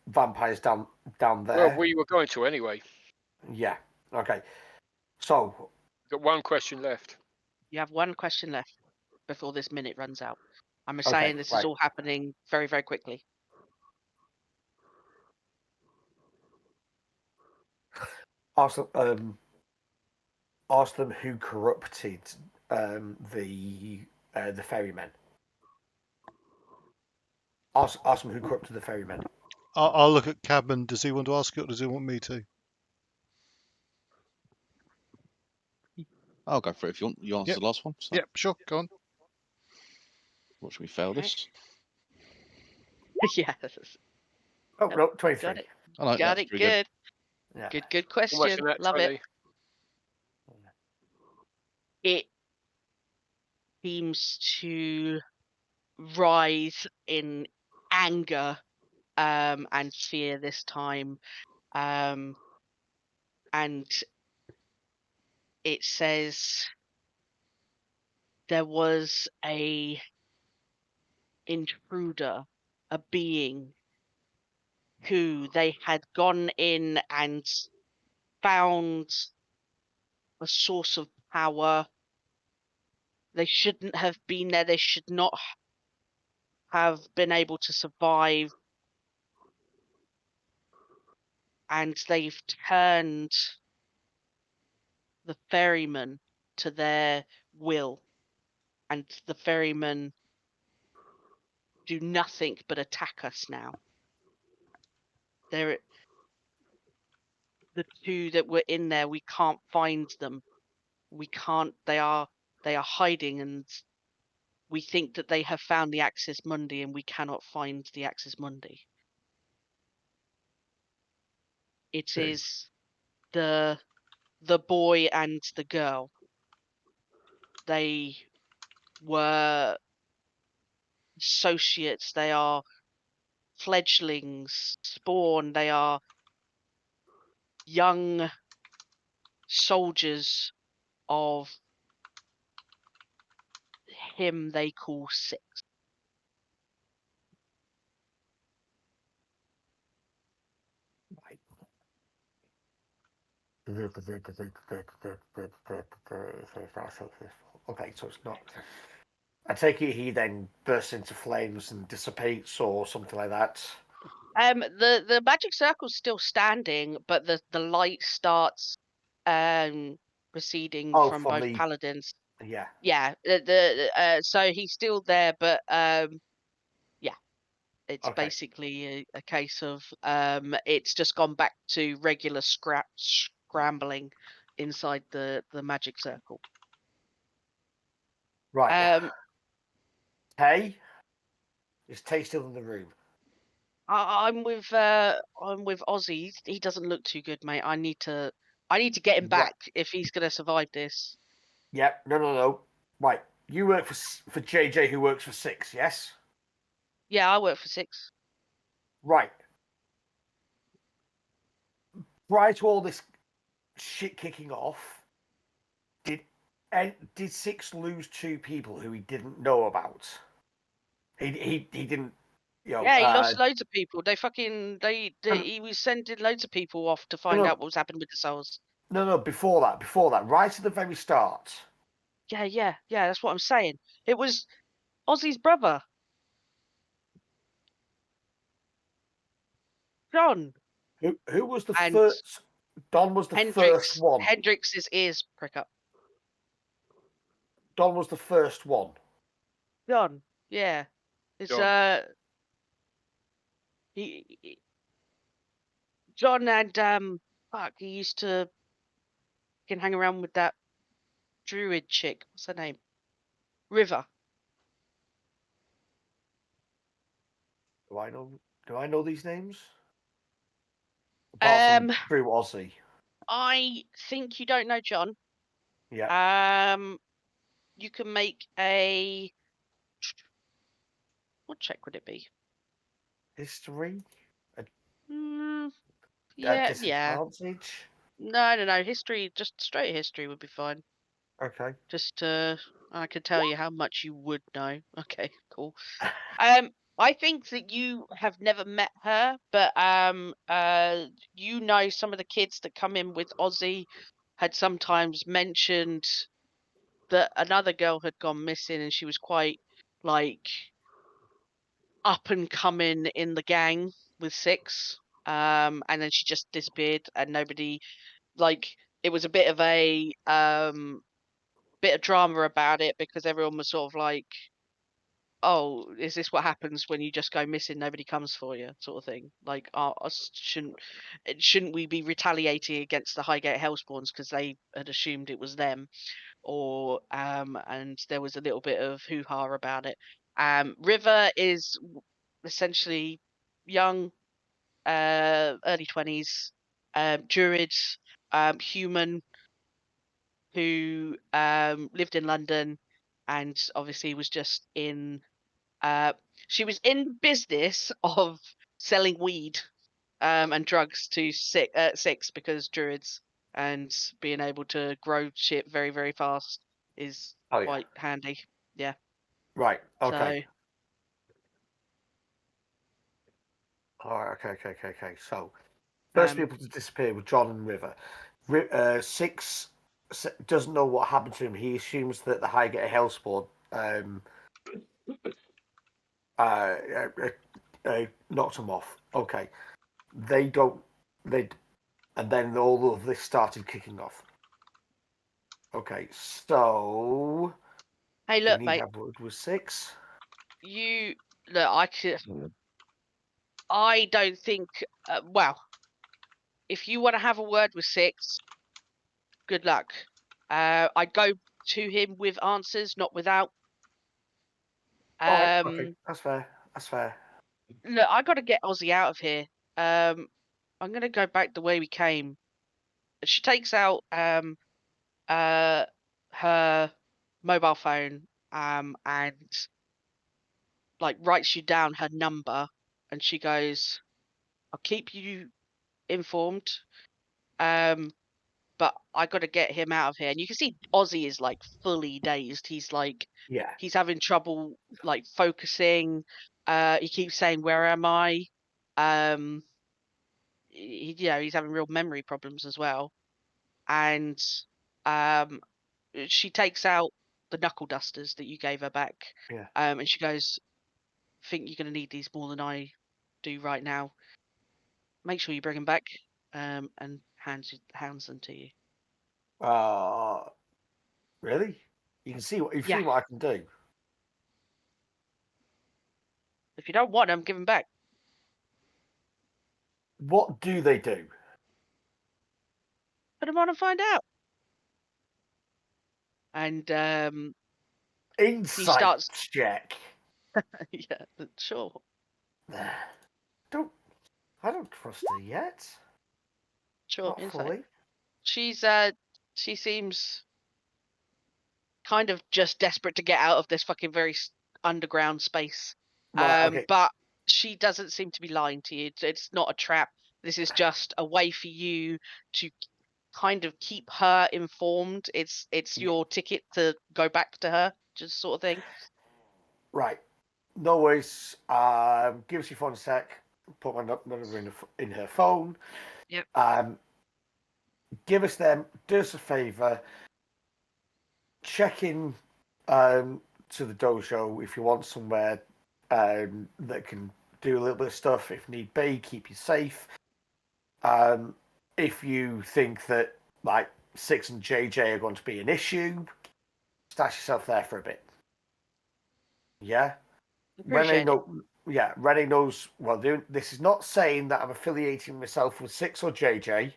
vampires down there?
Well, we were going to anyway.
Yeah. Okay. So.
Got one question left.
You have one question left before this minute runs out. I'm saying this is all happening very, very quickly.
Ask them who corrupted the ferrymen. Ask them who corrupted the ferrymen.
I'll look at Cadman. Does he want to ask it, or does he want me to?
I'll go for it if you want. You answer
Yep.
the last one. So
Yep, sure, go on.
watch me fail this.
Yes.
Oh,
Yep,
no, 23.
Got it.
I know,
Got
that's
it.
pretty good.
Good.
Yeah.
Good
Almost
question.
a nat
Love
20.
it. It seems to rise in anger and fear this time. And it says there was a intruder, a being who they had gone in and found a source of power. They shouldn't have been there. They should not have been able to survive. And they've turned the ferryman to their will. And the ferrymen do nothing but attack us now. They're the two that were in there. We can't find them. We can't. They are hiding, and we think that they have found the Axis Mundi, and we cannot find the Axis Mundi. It
Okay.
is the boy and the girl. They were associates. They are fledglings, spawn. They are young soldiers of him they call Six.
Right. Okay, so it's not. I take it he then bursts into flames and dissipates or something like that.
The magic circle's still standing, but the light starts receding
Oh,
from
from
both
the
paladins.
yeah.
Yeah, so he's still there, but yeah, it's
Okay.
basically a case of it's just gone back to regular scrambling inside the magic circle.
Right. Tay? Is Tay still in the room?
I'm with Ozzy. He doesn't look too good, mate. I need to get him
Right.
back if he's gonna survive this.
Yep. No. Right. You work for JJ, who works for Six, yes?
Yeah, I work for Six.
Right. Prior to all this shit kicking off, did Six lose two people who he didn't know about? He didn't. You know,
Yeah, he lost loads of people. He was sending loads of people off to find out what was happening with the souls.
No. Before that, right at the very start.
Yeah. That's what I'm saying. It was Ozzy's brother, John.
Who was the
And
first? Don was the first one.
Hendrix's ears prick up.
Don was the first one.
John, yeah. It's
John.
he John and he used to can hang around with that druid chick. What's her name? River.
Do I know these names? Apart from through Aussie.
I think you don't know John.
Yeah.
You can make a. What check would it be?
History.
Yeah.
Disadvantage.
No. History, just straight history would be fine.
Okay.
Just I could tell you how much you would know. Okay, cool. I think that you have never met her, but you know some of the kids that come in with Ozzy had sometimes mentioned that another girl had gone missing, and she was quite like up and coming in the gang with Six. And then she just disappeared, and nobody it was a bit of a bit of drama about it because everyone was sort of like, oh, is this what happens when you just go missing? Nobody comes for you, sort of thing. Like, shouldn't we be retaliating against the Highgate Hellspawns because they had assumed it was them? and there was a little bit of hoo-ha about it. River is essentially young, early 20s, druid, human who lived in London, and obviously was just in. She was in business of selling weed and drugs to six because druids and being able to grow shit very, very fast is
Oh, yeah.
quite handy. Yeah.
Right. Okay.
So,
All right. Okay. So, first
um,
people to disappear were John and River. Six doesn't know what happened to him. He assumes that the Highgate Hellspawn knocked him off. Okay. They don't. And then all of this started kicking off. Okay. So.
hey,
We
look,
need
mate.
to have word with six.
I don't think. Well, if you want to have a word with six, good luck. I go to him with answers, not without.
All right. Okay. That's fair.
Look, I got to get Ozzy out of here. I'm gonna go back the way we came. She takes out her mobile phone and like writes you down her number, and she goes, "I'll keep you informed. But I got to get him out of here." And you can see Ozzy is like fully dazed. He's like,
Yeah.
he's having trouble like focusing. He keeps saying, "Where am I?" He's having real memory problems as well. And she takes out the knuckle dusters that you gave her back.
Yeah.
And she goes, "Think you're going to need these more than I do right now. Make sure you bring them back." And hands them to you.
Really? You can see what
Yeah.
I can do.
If you don't want them, give them back.
What do they do?
Put them on and find out. And
Insight
starts-
check.
yeah, sure.
I don't trust her yet.
Sure,
Not
insight.
fully.
She seems kind of just desperate to get out of this fucking very underground space.
Right, okay.
But she doesn't seem to be lying to you. It's not a trap. This is just a way for you to kind of keep her informed. It's your ticket to go back to her, just sort of thing.
Right. No worries. Give us your phone a sec. Put my number in her phone.
Yep.
Give us them. Do us a favour. Check in to the dojo if you want somewhere that can do a little bit of stuff. If need be, keep you safe. If you think that like Six and JJ are going to be an issue, stash yourself there for a bit. Yeah. Renee knows what doing. This is not saying that I'm affiliating myself with Six or JJ.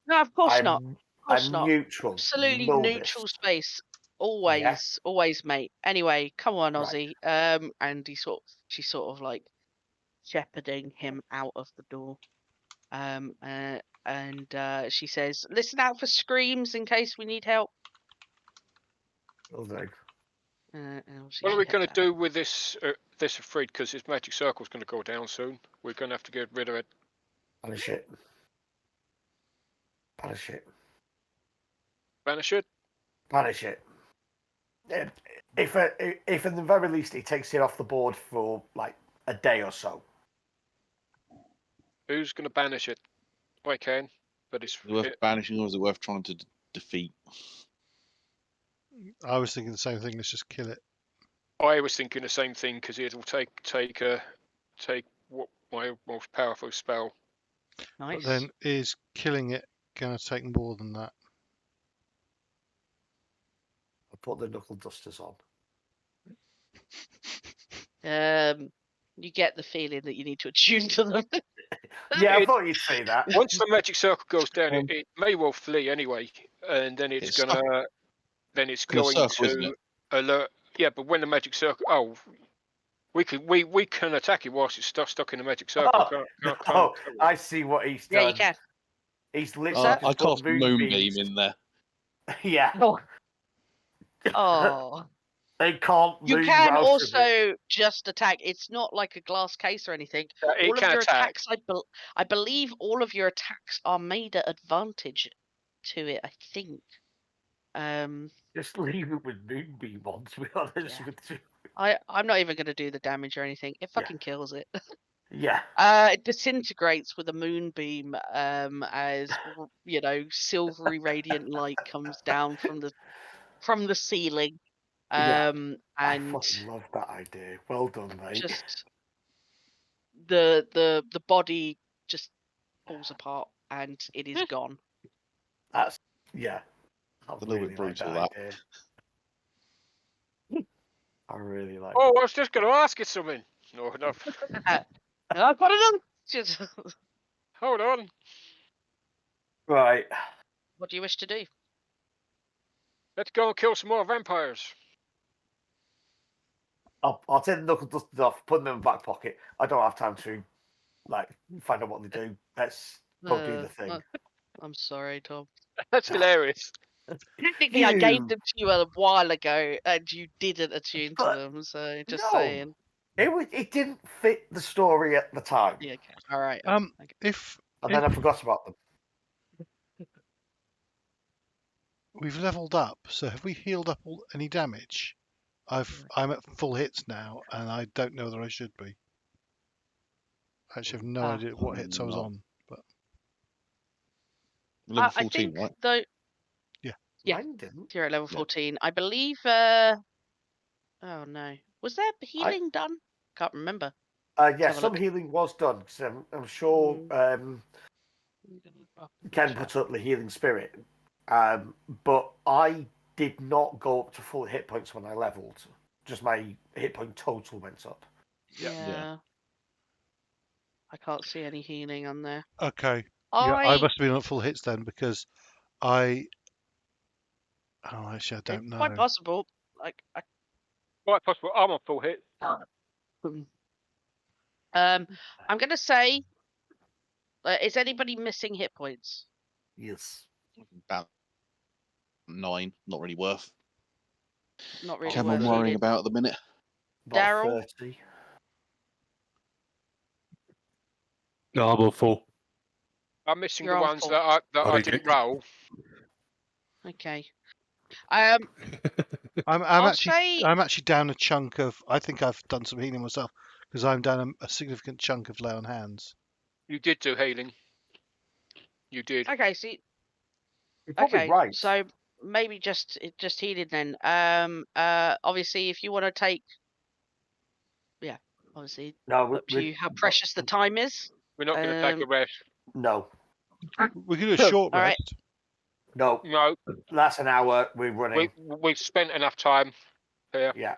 No, of course not. Of course
I'm
not.
neutral.
Absolutely
you know
neutral
this.
space. Always, always, mate. Anyway, come on, Ozzy.
Right.
And she's sort of like shepherding him out of the door. And she says, "Listen out for screams in case we need help."
Okay.
What are we going to do with this efreet? Because his magic circle's going to go down soon. We're going to have to get rid of it.
Banish it. Banish it.
Banish it?
Banish it. If at the very least it takes it off the board for like a day or so.
Who's going to banish it? I can, but it's
Is it worth banishing, or is it worth trying to defeat?
I was thinking the same thing. Let's just kill it.
I was thinking the same thing because it'll take what my most powerful spell.
Nice.
But then is killing it going to take more than that?
I'll put the knuckle dusters on.
You get the feeling that you need to attune to them.
Yeah, I thought you'd say that.
Once the magic circle goes down, it may well flee anyway, and then it's gonna. then it's
In a
going
circle, isn't
to
it?
alert. Yeah, but when the magic circle, we can attack it whilst it's stuck in the magic circle.
Oh, I see what he's
Yeah,
done.
you can.
He's
What's
literally
that?
I
just put
cast Moonbeam in there.
Yeah.
Oh.
They can't
You
move
can
out of it.
also just attack. It's not like a glass case or anything.
It
All of
can
your
attack.
attacks, I believe, all of your attacks are made at advantage to it. I think.
Just leave it with Moonbeam on, to be honest
Yeah.
with you.
I'm not even going to do the damage or anything. It
Yeah.
fucking kills it.
Yeah.
It disintegrates with a moonbeam as silvery radiant light comes down from the ceiling.
Yeah.
And
I fucking love that idea. Well done, mate.
just the body just falls apart and it is gone.
That's yeah. I
A little
really
bit
like
brutal,
that
that.
idea. I really like
Oh, I was just going to ask you something. No,
I've got another.
hold on.
Right.
What do you wish to do?
Let's go and kill some more vampires.
I'll take the knuckle dusters off, put them in my back pocket. I don't have time to find out what they do. Let's go do the thing.
I'm sorry, Tom.
That's hilarious.
Technically, I gave them to you a while ago, and you didn't attune to
But
them. So just
no.
saying.
It didn't fit the story at the time.
Yeah. Okay. All right. Okay.
If
And then I forgot about them.
we've leveled up, so have we healed up any damage? I'm at full hits now, and I don't know whether I should be. I actually have no idea what hits I was
no.
on. But
Level
I
14,
think
right?
though.
Yeah.
Yeah.
Mine didn't.
You're at level
Yeah.
14. I believe. Oh no. Was there healing done? Can't remember.
Yeah,
have a
some
look.
healing was done. 'Cause I'm sure Ken put up the healing spirit. But I did not go up to full hit points when I leveled. Just my hit point total went up.
Yeah. I can't see any healing on there.
okay, yeah, I must have been at full hits then because I. Oh, actually, I don't
It's
know.
quite possible. Like,
Quite possible. I'm on full hit.
I'm gonna say, is anybody missing hit points?
Yes.
About 9. Not really worth.
Not really
Kevin
worth
worrying
healing.
about at the minute.
About
Darrell?
30.
No, I'm on full.
I'm missing
You're
the
on
ones
full.
that I
think
didn't
it-
roll.
Okay.
I'm
I'll
actually down a chunk of. I think I've done some healing myself because I'm down a significant chunk of lay on hands.
You did do healing. You did.
Okay. See.
You're probably
Okay.
right.
So maybe just healing then. Obviously, if you want to take, obviously,
No,
up to you how precious the time is.
We're not going to take a rest.
No.
We can do a short
All right.
rest.
No.
No,
That's an hour. We're running.
we've spent enough time here.
Yeah.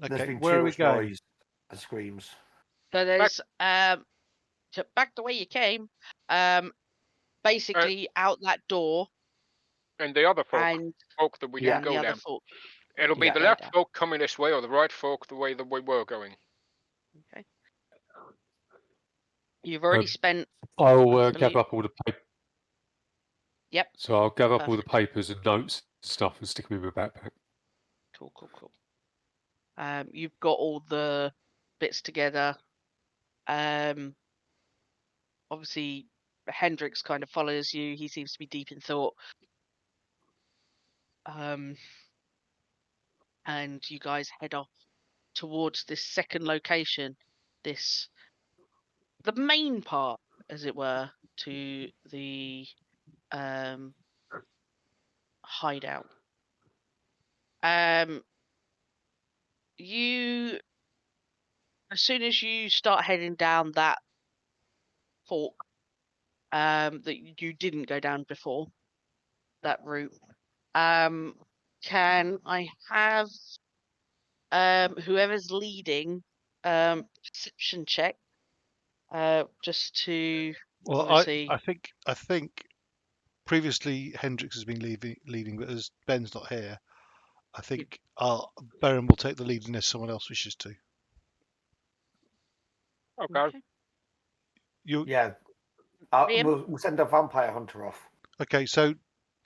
There's
Okay,
been
where
too
are we
much
going?
noise and screams.
So there's back the way you came. Basically out that door
And the other
and
folk that we
Yeah.
didn't
down the
go
other
down.
fork.
It'll be
Yeah.
the
Go
left
down.
folk coming this way or the right folk the way that we were going.
Okay. You've already spent.
I'll
I
gather
believe-
up all the papers.
Yep.
So I'll gather up all the
Perfect.
papers and notes and stuff and stick them in my backpack.
Cool. You've got all the bits together. Obviously, Hendrix kind of follows you. He seems to be deep in thought. And you guys head off towards this second location, the main part, as it were, to the hideout. You, as soon as you start heading down that fork, that you didn't go down before, that route, can I have whoever's leading perception check, just to
Well,
obviously.
I think previously Hendrix has been leading, but as Ben's not here, I think Beren will take the lead unless someone else wishes to.
Okay.
Yeah.
Liam?
We'll send a vampire hunter off.
Okay, so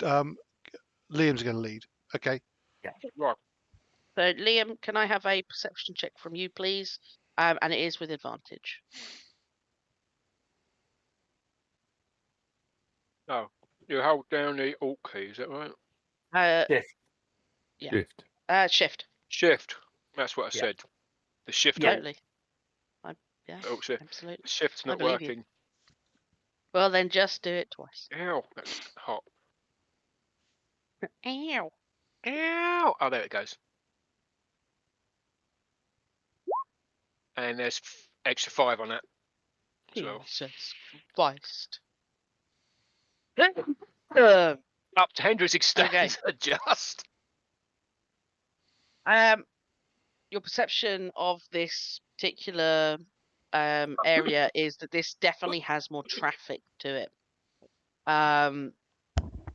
Liam's going to lead. Okay.
Right.
So, Liam, can I have a perception check from you, please? And it is with advantage.
Oh, you hold down the Alt key, is that right?
Shift.
Yeah.
Shift.
Shift.
Shift. That's what I
Yeah.
said. The shift
Yeah.
alt.
Totally. Yeah,
Alt shift.
absolutely.
The shift's
I
not
believe you.
working.
Well, then just do it twice.
Ow, that's hot.
Ow.
Ow! Oh, there it goes. And there's extra 5 on that. So
Jesus Christ. Um,
up to Hendrix extent
Okay.
adjust.
Your perception of this particular area is that this definitely has more traffic to it.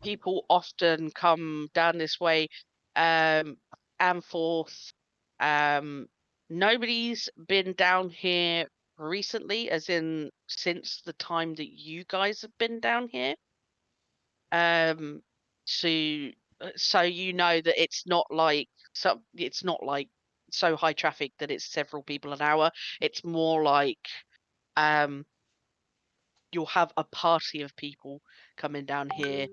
People often come down this way and forth. Nobody's been down here recently, as in since the time that you guys have been down here. So you know that it's not like so high traffic that it's several people an hour. It's more like you'll have a party of people coming down here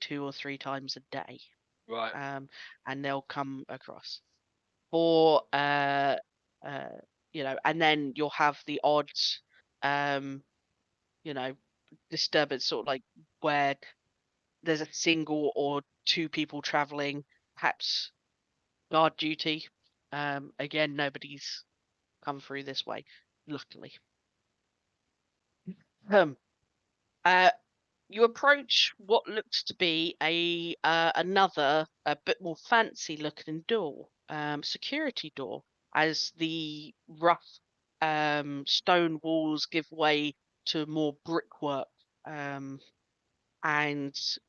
2 or 3 times a day.
Right.
And they'll come across for and then you'll have the odds disturbance, sort of like where there's a single or 2 people traveling, perhaps guard duty. Again, nobody's come through this way, luckily. You approach what looks to be another a bit more fancy looking door, security door, as the rough stone walls give way to more brickwork, and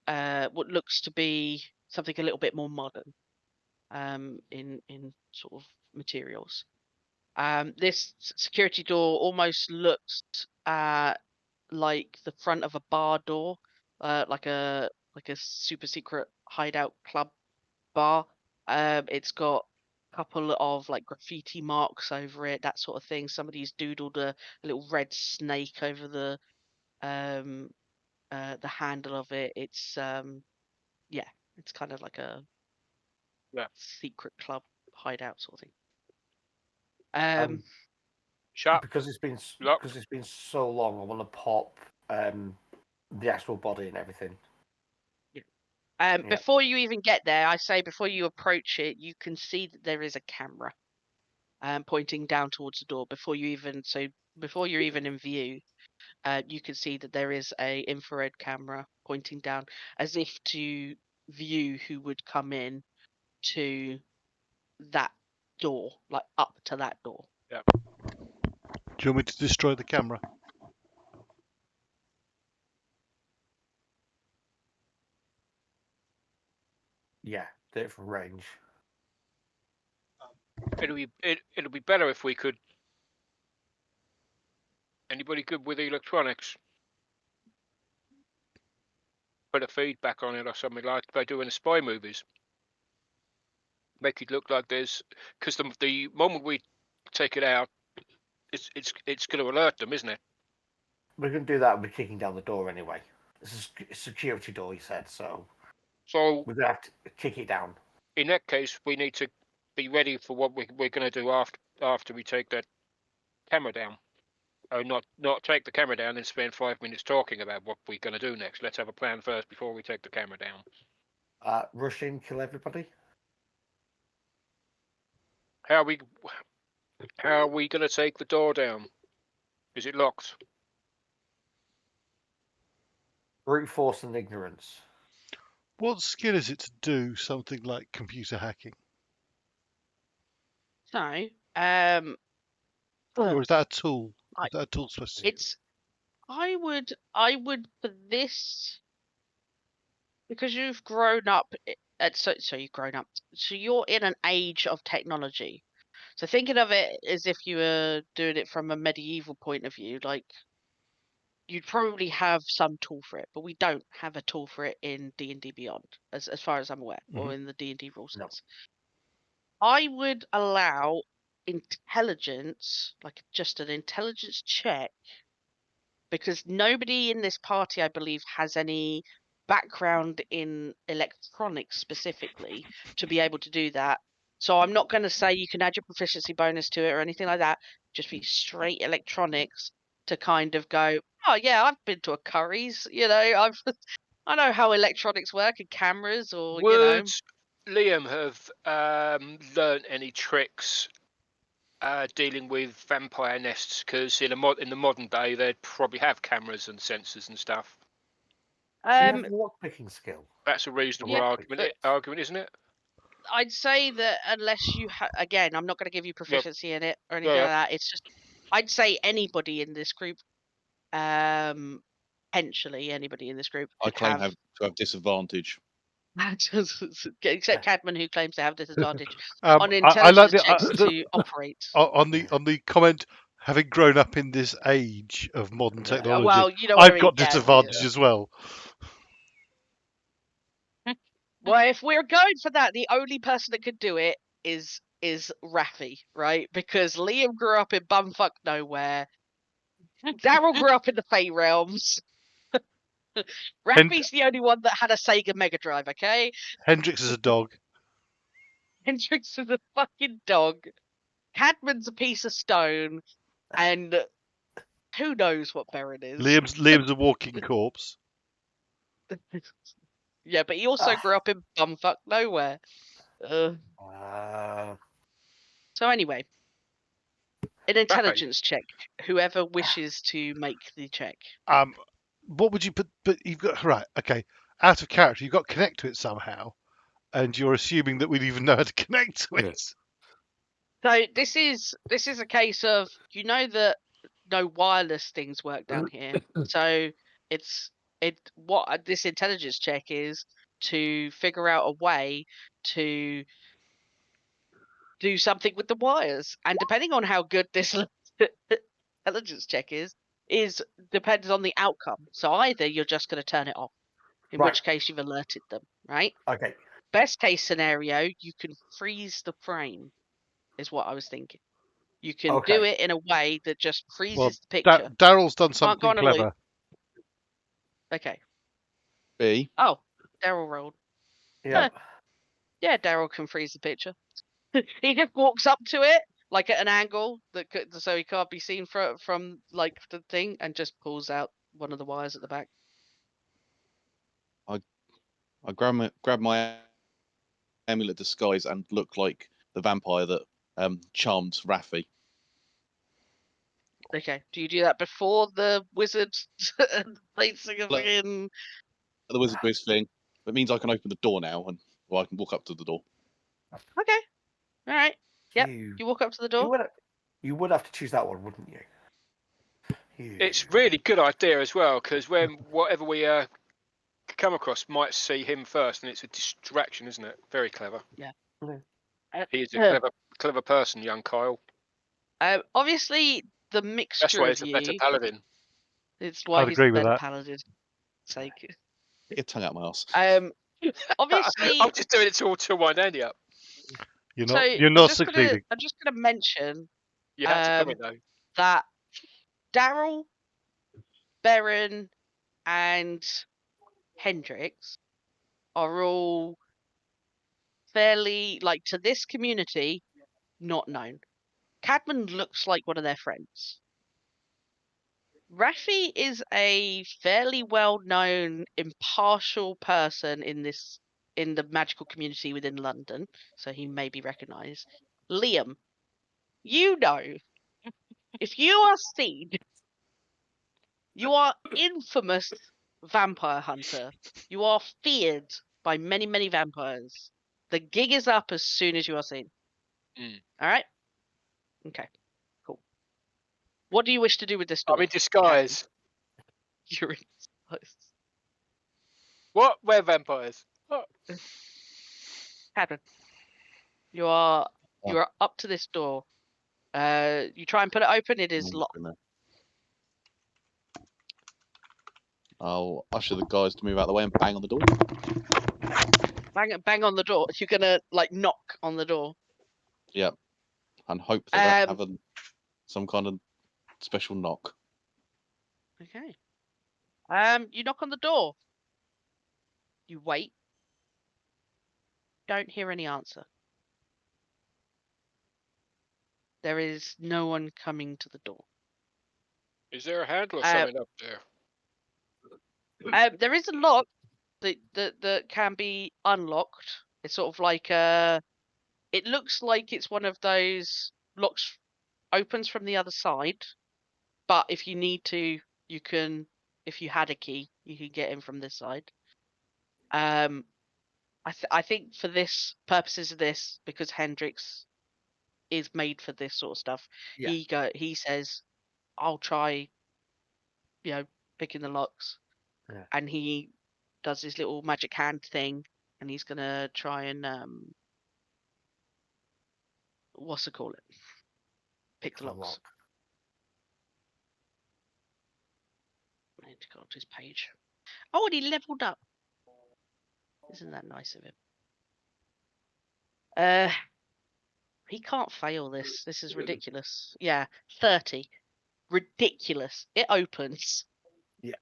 what looks to be something a little bit more modern in sort of materials. This security door almost looks like the front of a bar door, like a super secret hideout club bar. It's got a couple of like graffiti marks over it, that sort of thing. Somebody's doodled a little red snake over the handle of it. It's it's kind of like a secret club hideout sort of thing.
Shut.
Because it's been so long, I want to pop the actual body and everything. Yeah.
Before you even get there, I say before you approach it, you can see that there is a camera pointing down towards the door. Before you're even in view, you can see that there is a infrared camera pointing down, as if to view who would come in to that door, like up to that door.
Yeah.
Do you want me to destroy the camera?
Yeah, do it from range.
It'll be better if we could. Anybody good with electronics? Put a feedback on it or something like they do in the spy movies. Make it look like there's, because the moment we take it out, it's going to alert them, isn't it?
We're going to do that. We're kicking down the door anyway. This is a security door, he said. So we're going to have to kick it down.
In that case, we need to be ready for what we're going to do after we take that camera down. Oh, not take the camera down and spend 5 minutes talking about what we're going to do next. Let's have a plan first before we take the camera down.
Rush in, kill everybody.
How are we going to take the door down? Is it locked?
Brute force and ignorance.
What skill is it to do something like computer hacking?
So,
Or is that a tool? Is that a tool specific?
I would for this because you've grown up. So you've grown up. So you're in an age of technology. So thinking of it as if you were doing it from a medieval point of view, like you'd probably have some tool for it, but we don't have a tool for it in D&D Beyond, as far as I'm aware, or in the D&D rule
No.
sets. I would allow intelligence, like just an intelligence check, because nobody in this party, I believe, has any background in electronics specifically to be able to do that. So I'm not going to say you can add your proficiency bonus to it or anything like that. Just be straight electronics to kind of go, oh yeah, I've been to a Curry's, I know how electronics work and cameras, or
Would Liam have learnt any tricks dealing with vampire nests? Because in the modern day, they'd probably have cameras and sensors and stuff.
Do you have a lockpicking skill?
That's a reasonable
Yeah,
argument, isn't it?
I'd say that unless you again, I'm not going to give you proficiency in it or anything like that. It's just, I'd say anybody in this group, potentially anybody in this group
I
could
claim
have
to have disadvantage.
except Cadman, who claims to have disadvantage
I
on
like
intelligence
the,
checks to operate.
on the comment. Having grown up in this age of modern technology,
Well, you know what I
I've
mean,
got
Gaz,
disadvantage as well.
Well, if we're going for that, the only person that could do it is Raphy, right? Because Liam grew up in bumfuck nowhere. Darrell grew up in the Fey Realms. Raphy's the only one that had a Sega Mega Drive, okay?
Hendrix is a dog.
Hendrix is a fucking dog. Cadman's a piece of stone, and who knows what Baron is.
Liam's a walking corpse.
Yeah, but he also grew up in bumfuck nowhere. So anyway, an intelligence check. Whoever wishes to make the check.
What would you put? But you've got right. Okay, out of character, you've got to connect to it somehow, and you're assuming that we'd even know how to connect to it.
Yes.
So this is a case of, that no wireless things work down here. So what this intelligence check is to figure out a way to do something with the wires, and depending on how good this intelligence check is depends on the outcome. So either you're just going to turn it off, in which case you've alerted them, right?
Okay.
Best case scenario, you can freeze the frame, is what I was thinking. You can do it in a way that just freezes the picture.
Darrell's done something
Go on,
clever.
Okay.
B.
Oh, Darrell rolled.
Yeah.
Yeah, Darrell can freeze the picture. He just walks up to it, like at an angle so he can't be seen from like the thing, and just pulls out one of the wires at the back.
I grab my amulet disguise and look like the vampire that charmed Raphy.
Okay. Do you do that before the wizard placing a fucking...
The wizard boost thing. It means I can open the door now, or I can walk up to the door.
Okay. All right. Yep. You walk up to the door.
You would have to choose that one, wouldn't you?
It's really good idea as well, because whatever we come across might see him first, and it's a distraction, isn't it? Very clever.
Yeah.
He is a clever person, young Kyle.
Obviously, the mixture
That's why
of
he's a better paladin.
It's why
I'd
he's
agree
a
with
better
that.
paladin. Sake.
Get your tongue out my ass.
Obviously,
I'm just doing it to wind Andy up.
You're
so
not succeeding.
I'm just gonna mention
You had to comment though.
that Darrell, Baron, and Hendrix are all fairly, like, to this community, not known. Cadman looks like one of their friends. Raphy is a fairly well-known, impartial person in the magical community within London, so he may be recognised. Liam, if you are seen, you are infamous vampire hunter. You are feared by many, many vampires. The gig is up as soon as you are seen. All right? Okay, cool. What do you wish to do with this door?
I'm in disguise.
You're in disguise.
What? We're vampires. Oh.
Cadman, you are up to this door. You try and put it open. It is locked.
I'll usher the guys to move out of the way and bang on the door.
Bang on the door. You're gonna like knock on the door.
Yep. And hope that have some kind of special knock.
Okay. You knock on the door. You wait. Don't hear any answer. There is no one coming to the door.
Is there a handle or something up there?
There is a lock that can be unlocked. It's sort of like it looks like it's one of those locks opens from the other side, but if you need to, you can. If you had a key, you can get in from this side. I think for this purposes of this, because Hendrix is made for this sort of stuff,
Yeah.
he says, "I'll try, picking the locks," and he does his little magic hand thing, and he's gonna try and what's it call it? Pick the locks. I need to go to his page. Oh, and he leveled up. Isn't that nice of him? He can't fail this. This is ridiculous. Yeah, 30. Ridiculous. It opens.
Yeah.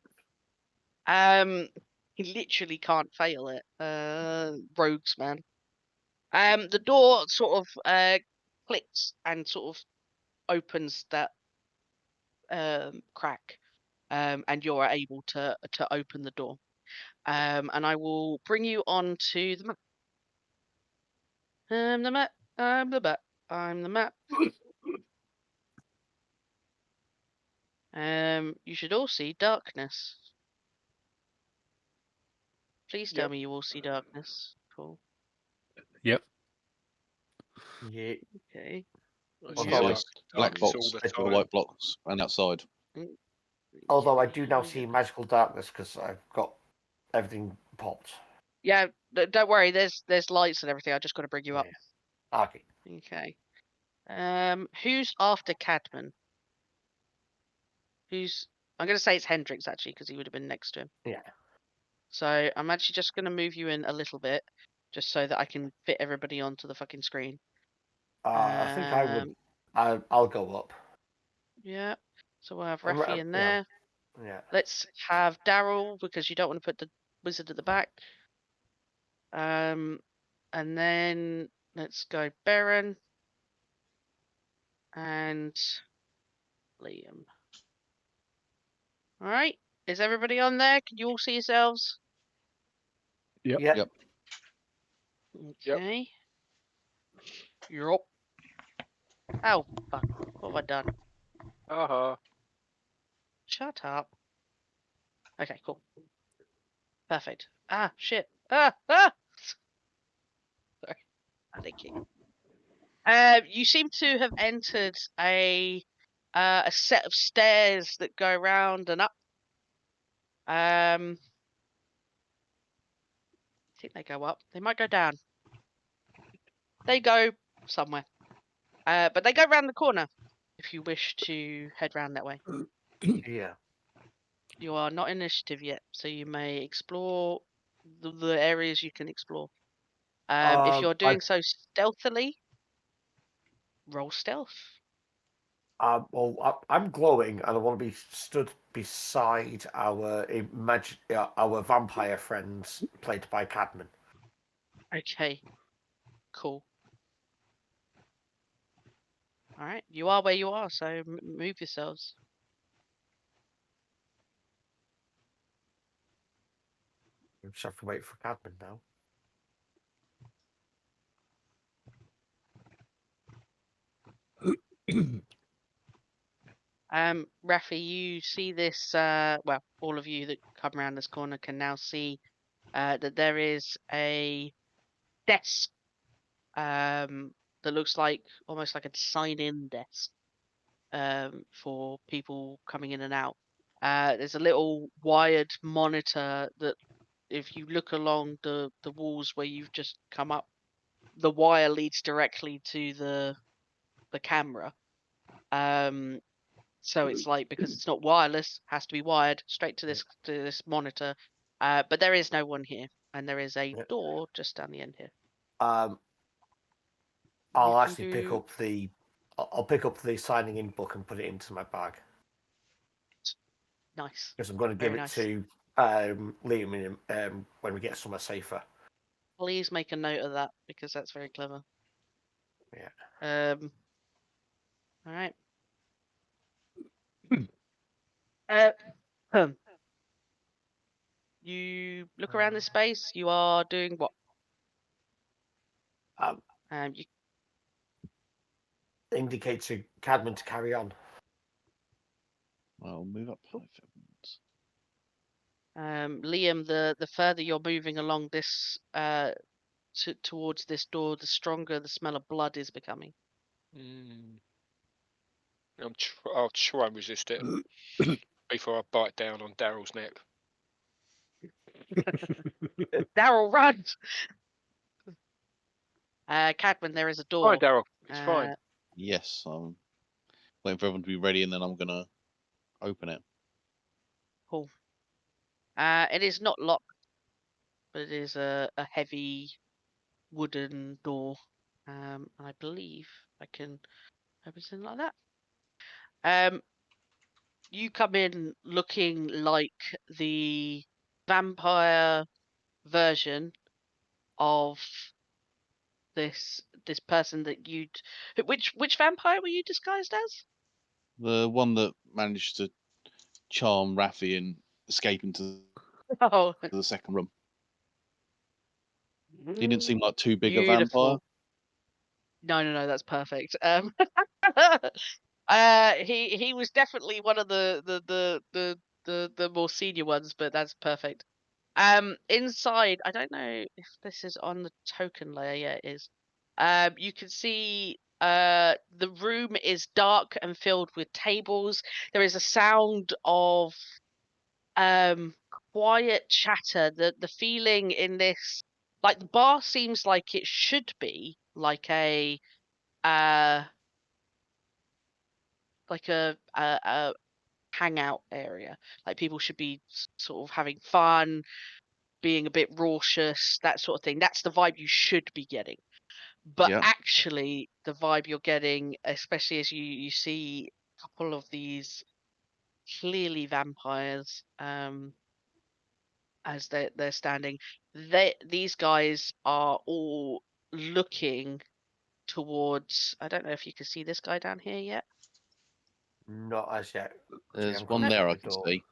He literally can't fail it. Rogues, man. The door sort of clicks and sort of opens that crack, and you're able to open the door. And I will bring you on to the map. I'm the map. I'm the map. I'm the map. You should all see darkness. Please tell me you all see darkness. Cool.
Yep.
Yeah.
Okay.
Although
Black box with the white blocks and outside.
Although I do now see magical darkness because I've got everything popped.
Yeah, don't worry. There's lights and everything. I just got to bring you up.
Okay.
Okay. Who's after Cadman? I'm going to say it's Hendrix actually because he would have been next to him.
Yeah.
So I'm actually just going to move you in a little bit, just so that I can fit everybody onto the fucking screen.
I think I would. I'll go up.
Yeah. So we'll have Raphy in there.
Yeah.
Let's have Darrell because you don't want to put the wizard at the back. And then let's go Baron and Liam. All right. Is everybody on there? Can you all see yourselves?
Yep.
Yep.
Okay. You're up. Oh, fuck. What have I done? Shut up. Okay, cool. Perfect. Ah, shit. Sorry. Panicking. You seem to have entered a set of stairs that go round and up. I think they go up. They might go down. They go somewhere. But they go round the corner if you wish to head round that way.
Yeah.
You are not initiative yet, so you may explore the areas you can explore. If you're doing so stealthily, roll stealth.
Well, I'm glowing, and I want to be stood beside our vampire friends, played by Cadman.
Okay, cool. All right, you are where you are, so move yourselves.
I just have to wait for Cadman now.
Raphy, you see this, well, all of you that come around this corner can now see that there is a desk that looks like almost like a sign-in desk for people coming in and out. There's a little wired monitor that if you look along the walls where you've just come up, the wire leads directly to the camera. So it's like, because it's not wireless, has to be wired straight to this monitor. But there is no one here, and there is a
Yeah.
door just down the end here.
I'll
You can
actually pick
do-
up the. I'll pick up the signing in book and put it into my bag
Nice.
because I'm going to give
Very
it
nice.
to Liam when we get somewhere safer.
Please make a note of that because that's very clever.
Yeah.
All right. You look around this space. You are doing what? You
Indicate to Cadman to carry on.
I'll move up 5 seconds.
Liam, the further you're moving along this towards this door, the stronger the smell of blood is becoming.
I'll try and resist it before I bite down on Darrell's neck.
Darrell, run! Cadman, there is a door.
Fine, Darrell. It's fine.
Yes, I'm waiting for everyone to be ready, and then I'm gonna open it.
Cool. It is not locked, but it is a heavy wooden door. I believe I can open something like that. You come in looking like the vampire version of this person that you'd. Which vampire were you disguised as?
The one that managed to charm Raphy and escape into
Oh,
the second room. He didn't seem like too big a
beautiful.
vampire.
No, that's perfect. He was definitely one of the more senior ones, but that's perfect. Inside, I don't know if this is on the token layer. Yeah, it is. You can see the room is dark and filled with tables. There is a sound of quiet chatter. The feeling in this, like, the bar seems like it should be like a hangout area. Like, people should be sort of having fun, being a bit raucous, that sort of thing. That's the vibe you should be getting. But
Yeah.
actually, the vibe you're getting, especially as you see a couple of these clearly vampires, as they're standing, these guys are all looking towards. I don't know if you can see this guy down here yet.
Not as yet.
There's
I'm
one
close to
there
the
I can
door.
see.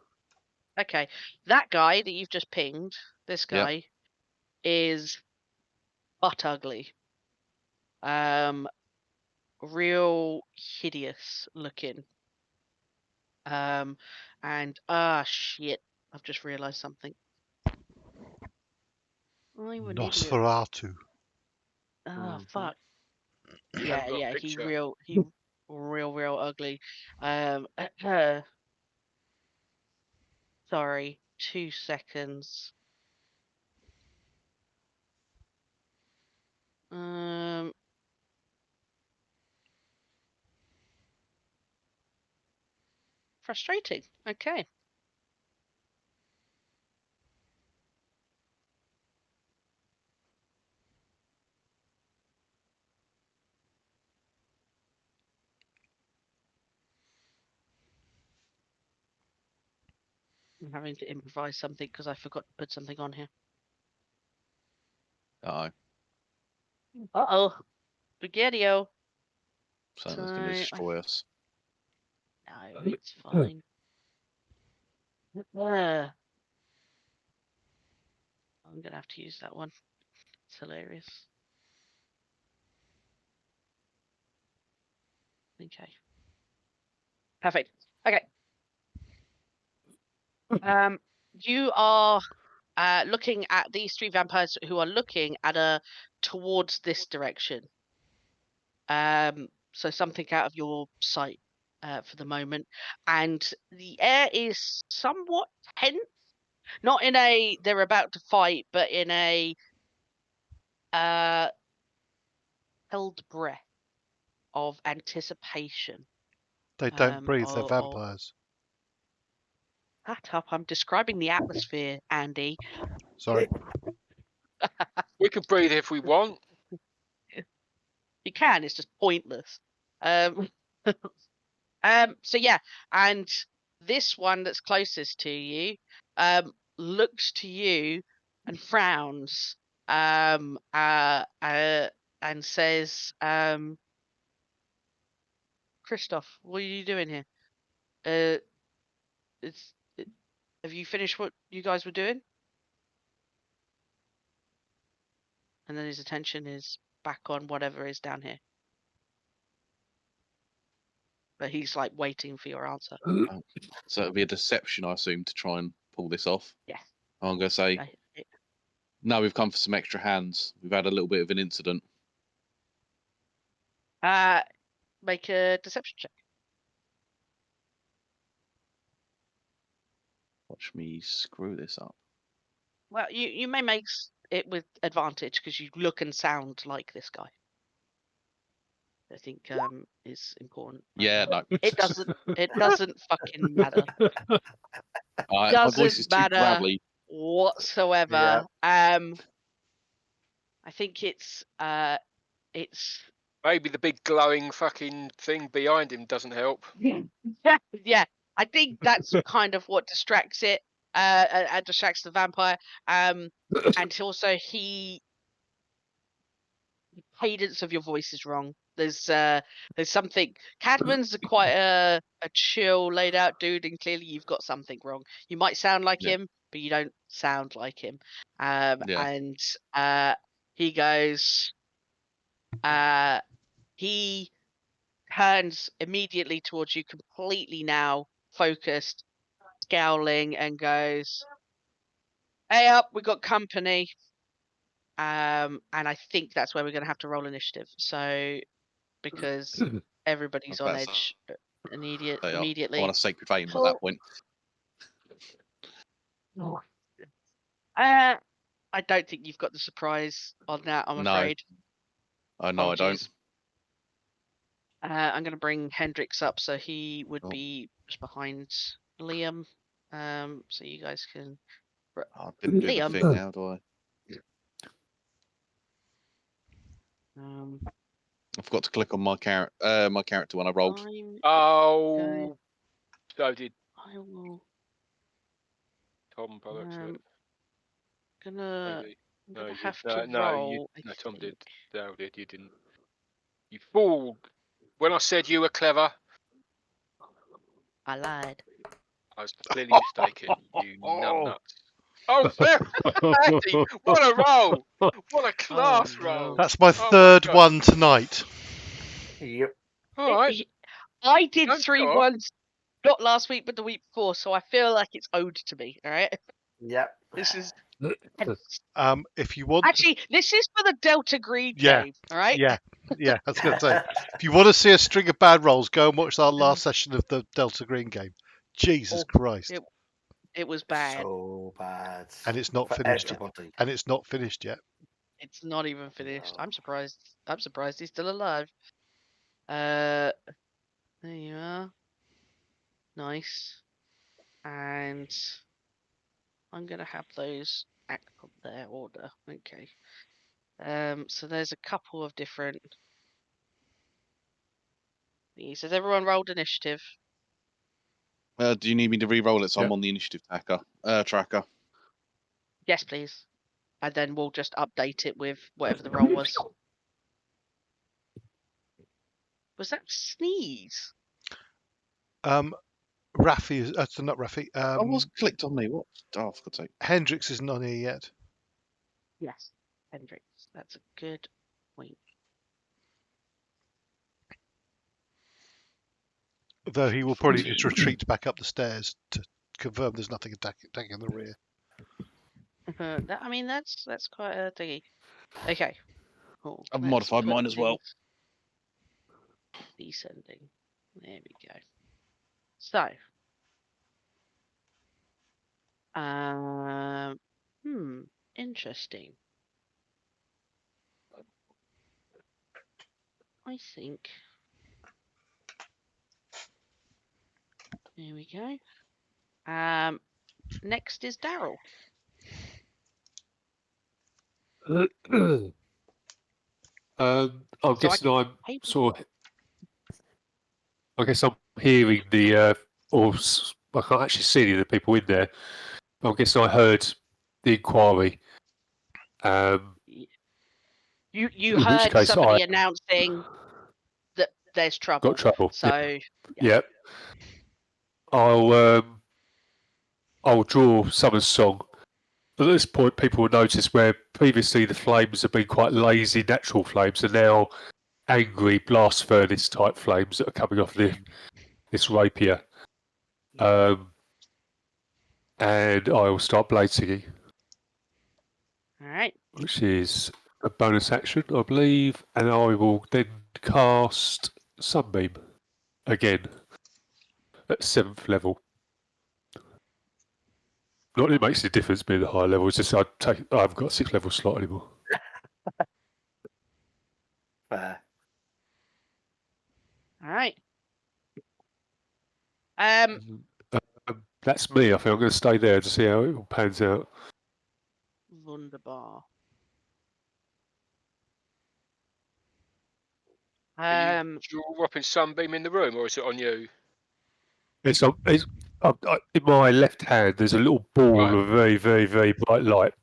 Okay, that guy that you've just pinged, this
Yeah.
guy, is butt ugly. Real hideous looking. And shit, I've just realised something. I'm an idiot.
Nosferatu.
Oh
Mhm.
fuck.
Haven't
Yeah,
got a
he
picture.
real ugly. Sorry, 2 seconds. Frustrating. Okay. I'm having to improvise something because I forgot to put something on here.
Oh,
Uh-oh. Spaghetti-o.
something's going to destroy us.
No, it's fine. I'm going to have to use that one. It's hilarious. Okay. Perfect. Okay. You are looking at these 3 vampires who are looking at towards this direction. So something out of your sight for the moment, and the air is somewhat tense. Not in a they're about to fight, but in a held breath of anticipation.
They don't breathe, they're
Or
vampires.
shut up! I'm describing the atmosphere, Andy.
Sorry.
We can breathe if we want.
You can. It's just pointless. So yeah, and this one that's closest to you looks to you and frowns and says, Christoph, what are you doing here? Have you finished what you guys were doing? And then his attention is back on whatever is down here. But he's like waiting for your answer.
So it'll be a deception, I assume, to try and pull this off.
Yes.
I'm going to say, no, we've come for some extra hands. We've had a little bit of an incident.
Make a deception check.
Watch me screw this up.
Well, you may make it with advantage because you look and sound like this guy. I think is important.
Yeah, no.
It doesn't fucking matter.
My voice is too
matter
gravelly.
whatsoever.
Yeah.
I think it's
Maybe the big glowing fucking thing behind him doesn't help.
yeah. I think that's kind of what distracts it. And distracts the vampire. And also the cadence of your voice is wrong. There's something. Cadman's quite a chill, laid out dude, and clearly you've got something wrong. You might sound like him, but you don't sound like him. And he goes. He turns immediately towards you, completely now focused, scowling, and goes, "Hey up, we got company." And I think that's where we're going to have to roll initiative. So, because everybody's on edge immediately.
I want a sacred flame at that point.
I don't think you've got the surprise on that, I'm afraid.
No, I don't.
I'm going to bring Hendrix up, so he would be just behind Liam. So you guys can...
I didn't do the thing, how do I? I forgot to click on my character when I rolled.
Oh, so did
I will...
Tom by the looks of it.
I'm gonna have to roll.
No, Tom did. Darrell did. You didn't. You fool! When I said you were clever,
I lied.
I was clearly mistaken. You numbnuts. Oh, Andy, what a roll! What a class roll!
That's my
Oh
third
my
one tonight.
Yep.
All right.
I did
Don't
3
go.
ones, not last week, but the week before, so I feel like it's owed to me. All right.
Yep.
This is.
If you want,
Actually, this is for the Delta Green game. All right.
yeah, I was going to say, if you want to see a string of bad rolls, go and watch our last session of the Delta Green game. Jesus Christ!
It was bad.
So bad.
And it's not
for
finished.
everybody.
And it's not finished yet.
It's not even finished.
No.
I'm surprised. I'm surprised he's still alive. There you are. Nice. And I'm gonna have those act on their order. Okay. So there's a couple of different. Has everyone rolled initiative?
Do you need me to re-roll it so I'm on the initiative tracker?
Yes, please. And then we'll just update it with whatever the roll was. Was that sneeze?
Raphy is not Raphy.
I was clicked on me. What? Oh, for God's sake.
Hendrix isn't on here yet.
Yes, Hendrix. That's a good point.
Though he will probably just retreat back up the stairs to confirm there's nothing attacking in the rear.
I mean, that's quite a thingy. Okay. Cool.
I've modified mine as well.
Descending. There we go. So. Interesting. I think. Here we go. Next is Darrell.
I'm
So
guessing I'm
Hey,
sort of. I guess I'm hearing the, I can't actually see any of the people in there. But I'm guessing I heard the inquiry.
you
In which
heard
case
somebody
I
announcing that there's
got
trouble.
trouble.
So
Yeah. I'll draw Summer's song. At this point, people will notice where previously the flames have been quite lazy, natural flames, and now angry blast furnace type flames that are coming off this rapier. And I will start blade singing,
all right.
which is a bonus action, I believe, and I will then cast Sunbeam again at 7th level. Not that it makes a difference being the higher level, it's just I haven't got a 6th level slot anymore.
Fair.
All right.
That's me. I think I'm going to stay there to see how it all pans out.
Wunderbar.
Are you dropping Sunbeam in the room, or is it on you?
It's in my left hand. There's a little ball
Right.
of very, very, very bright light.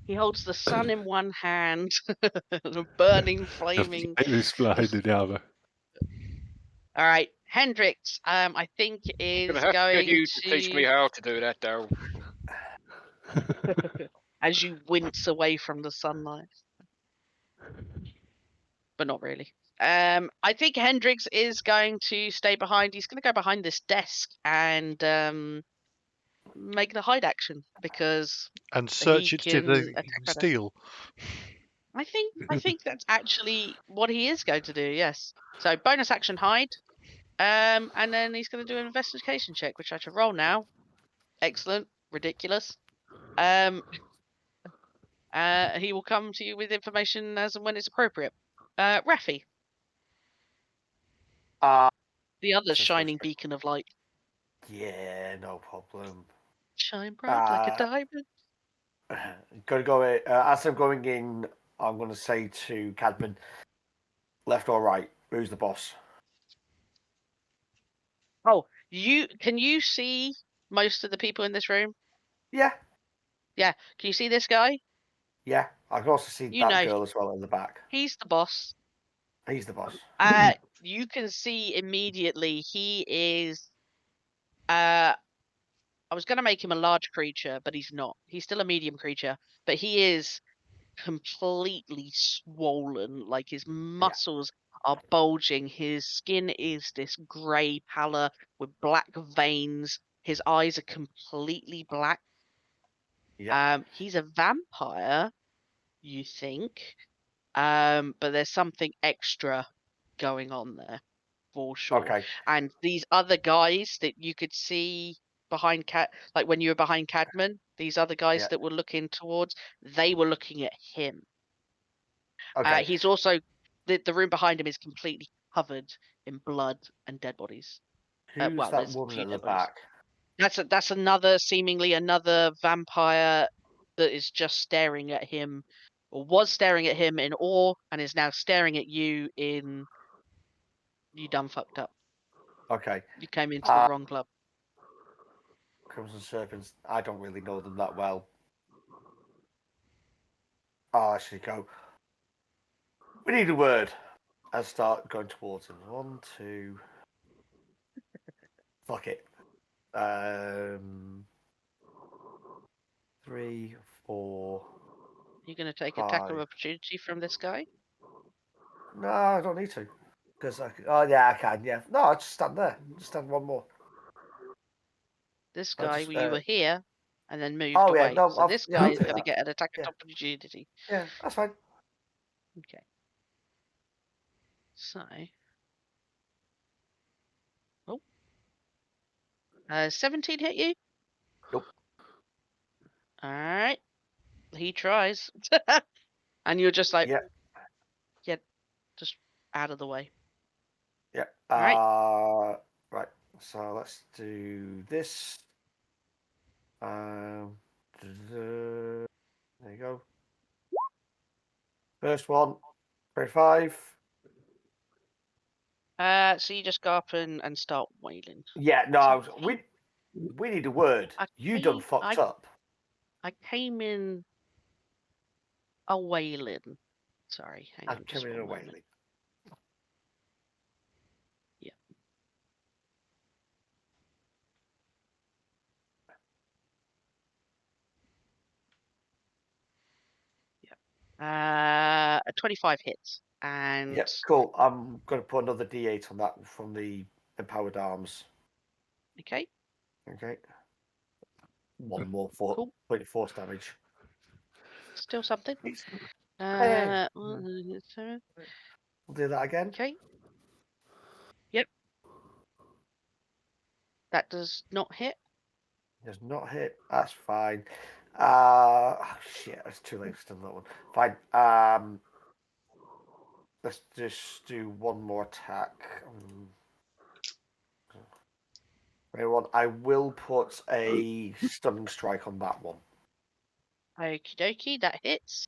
He holds the sun in one hand, and a burning, flaming.
This flame in the other.
All right, Hendrix. I think
I'm
is
gonna have to get
going
you to teach me how to do that, Darrell.
as you wince away from the sunlight, but not really. I think Hendrix is going to stay behind. He's going to go behind this desk and make the hide action because
And
he
search it to see if
can
they
attack
can
better.
steal.
I think that's actually what he is going to do. Yes. So bonus action hide. And then he's going to do an investigation check, which I should roll now. Excellent. Ridiculous. He will come to you with information as and when it's appropriate. Raphy,
Uh,
the other
just
shining beacon of light.
yeah, no problem.
Shine bright like a diamond.
Gotta go. As I'm going in, I'm going to say to Cadman, left or right, who's the boss?
Oh, can you see most of the people in this room?
Yeah,
Yeah. Can you see this guy?
yeah. I can also see
You
that
know
girl as well in the back.
he's the boss.
He's the boss.
You can see immediately he is. I was going to make him a large creature, but he's not. He's still a medium creature, but he is completely swollen. Like his muscles are bulging. His skin is this grey pallor with black veins. His eyes are completely black.
Yeah.
He's a vampire, you think, but there's something extra going on there for sure.
Okay.
And these other guys that you could see behind like when you were behind Cadman, these other guys
Yeah.
that were looking towards, they were looking at him.
Okay.
He's also the room behind him is completely covered in blood and dead bodies.
Who's
Well,
that
there's a
woman
few
at the
dead bodies.
back?
That's another seemingly another vampire that is just staring at him, or was staring at him in awe, and is now staring at you in. You done fucked up.
Okay.
You came into the wrong club.
Crimson Serpents. I don't really know them that well. I'll actually go. We need a word. I start going towards him. 1, 2. Fuck it. 3, 4.
You're going to take
5.
attack of opportunity from this guy?
No, I don't need to. Because oh yeah, I can. Yeah. No, I'll just stand there. Just stand one more.
This
I'll
guy,
just,
you were here and then moved
Oh yeah,
away.
no.
So this guy
I'll
is
take
going to
that.
get an attack of
Yeah.
opportunity.
Yeah, that's fine.
Okay. So. Oh. 17 hit you? All right. He tries. And you're just like,
Yeah.
yeah, just out of the way.
Yeah.
Right.
Right. So let's do this. There you go. First one, 25.
So you just go up and start wailing.
Yeah, no,
Okay.
we need a word. You done fucked up.
I came in a wailing. Sorry, hang
I'm
on just
coming
one
away.
moment. Yeah. A 25 hits. And
Yep, cool. I'm going to put another D8 on that from the empowered arms.
okay,
Okay. One more for
cool.
point force damage.
Still something.
Hey.
We'll
do that again.
Okay. Yep. That does not hit.
Does not hit. That's fine. Shit, it's too late to do that one. Fine. Let's just do one more attack. Everyone, I will put a stunning strike on that one.
Okie dokie, that hits.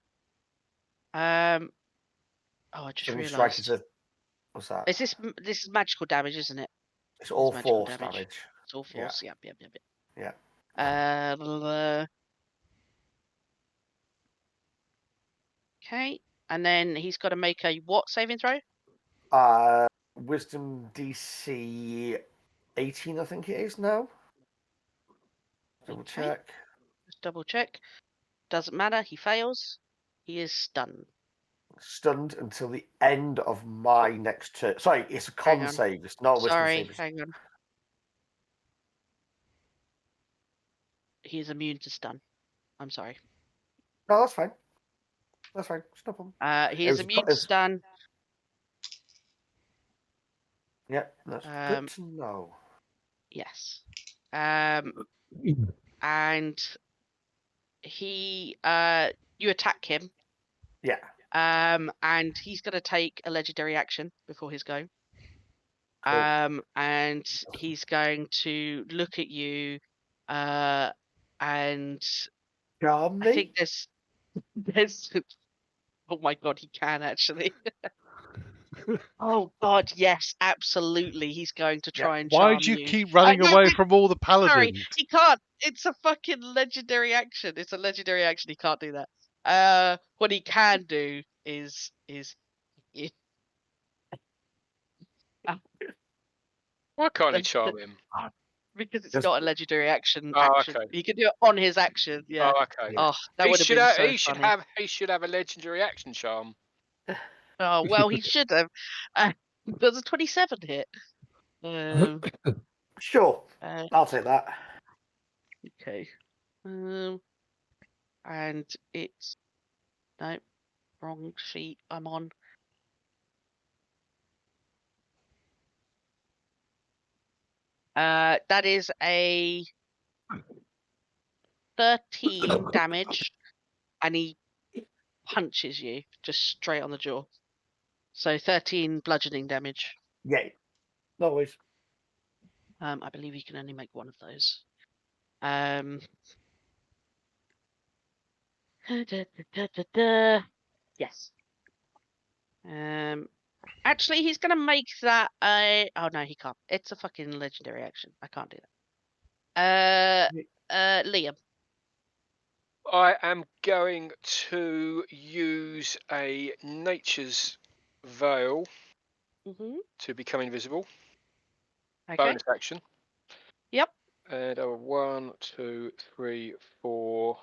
Oh, I just
Stunning strike
realised.
is what's that?
Is this is magical damage, isn't it?
It's all
magical
force damage.
It's all force. Yep.
Yeah.
Okay, and then he's got to make a what saving throw?
Wisdom DC 18, I think it is now. Double check.
Just double check. Doesn't matter. He fails. He is stunned.
Stunned until the end of my next turn. Sorry, it's a con save. It's not a wisdom
Sorry,
save.
hang on. He is immune to stun. I'm sorry.
No, that's fine. That's fine. It's no problem.
He is immune to stun.
Yeah, that's good to know.
Yes. And he you attack him.
Yeah.
And he's gonna take a legendary action before his go.
Cool.
And he's going to look at you, and
Charm me?
I think there's oh my god, he can actually. Oh god, yes, absolutely. He's going to try and charm
Why do you
you.
keep running
No,
away from all the paladins?
Sorry, he can't. It's a fucking legendary action. It's a legendary action. He can't do that. What he can do is
Why can't he charm him?
because it's not a legendary action.
Oh, okay.
He can do it on his action. Yeah.
Oh, okay.
Oh, that would have been so funny.
He should have a legendary action charm.
Oh well, he should have. There's a 27 hit.
Sure, I'll take that.
Okay. And it's no wrong sheet. I'm on. That is a 13 damage, and he punches you just straight on the jaw. So 13 bludgeoning damage.
Yay. No worries.
I believe you can only make one of those. Yes. Actually, he's gonna make that a. Oh no, he can't. It's a fucking legendary action. I can't do that. Liam.
I am going to use a nature's veil to become invisible.
Okay.
Bonus action.
Yep.
And 1, 2, 3, 4.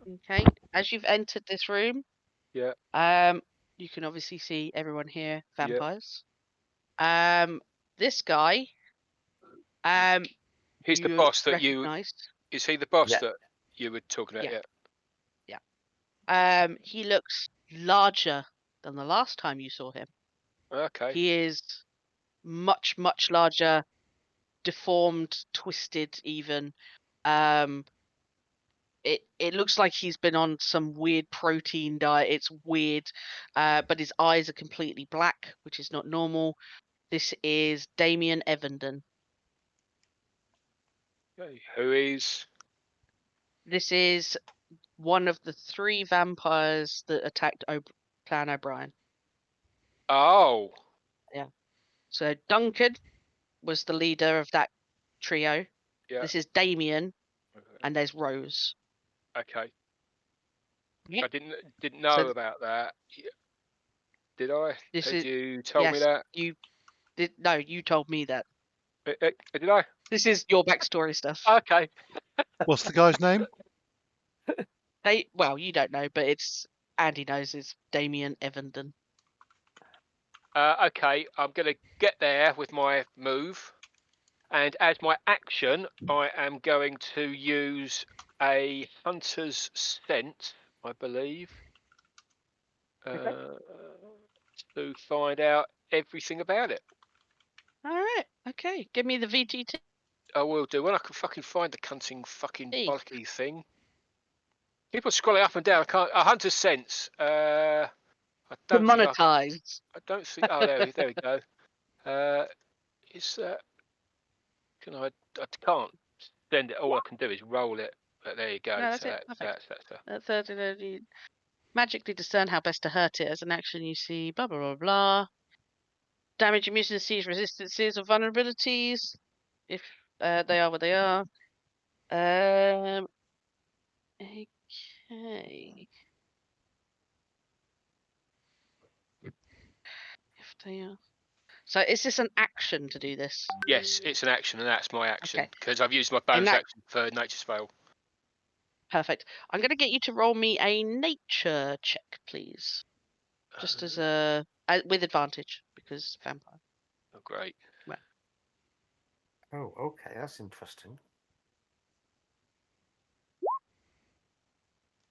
Okay. As you've entered this room,
yeah.
You can obviously see everyone here, vampires. Yep. This guy,
he's the boss that
recognized.
Is he the boss that you were talking about?
Yeah. He looks larger than the last time you saw him.
Okay.
He is much, much larger, deformed, twisted even. It looks like he's been on some weird protein diet. It's weird, but his eyes are completely black, which is not normal. This is Damien Evenden.
Okay. Who is?
This is one of the 3 vampires that attacked Clan O'Brien.
Oh.
So Duncan was the leader of that trio.
Yeah.
This is Damien,
Okay.
and there's Rose.
Okay.
Yeah.
I didn't know
So
about that. Did I?
this
Had
is
you told me
yes.
that?
You did no. You told me that.
Did I?
This is your backstory stuff.
Okay.
What's the guy's name?
Well, you don't know, but it's Andy knows. It's Damien Evenden.
Okay. I'm gonna get there with my move, and as my action, I am going to use a hunter's scent, I believe, to find out everything about it.
All right. Okay. Give me the VTT.
I will do when I can fucking find the cunting fucking
Hey.
bollocky thing. People scrolling up and down. I can't. A hunter's sense. I
To
don't think I
monetize.
don't think. Oh, there we go. It's can I can't send it. All I can do is roll it. But there you go.
No, that's
So
it. Perfect.
that's
You magically discern how best to hurt it. As an action, you see blah blah blah blah. Damage immunities, resistances, or vulnerabilities, if they are what they are. Okay. If they are. So is this an action to do this?
yes, it's an action, and that's my action
Okay.
because I've used my bonus action for Nature's Fail.
Perfect. I'm going to get you to roll me a nature check, please. Just as a with advantage because vampire.
Oh, great.
Oh, okay, that's interesting.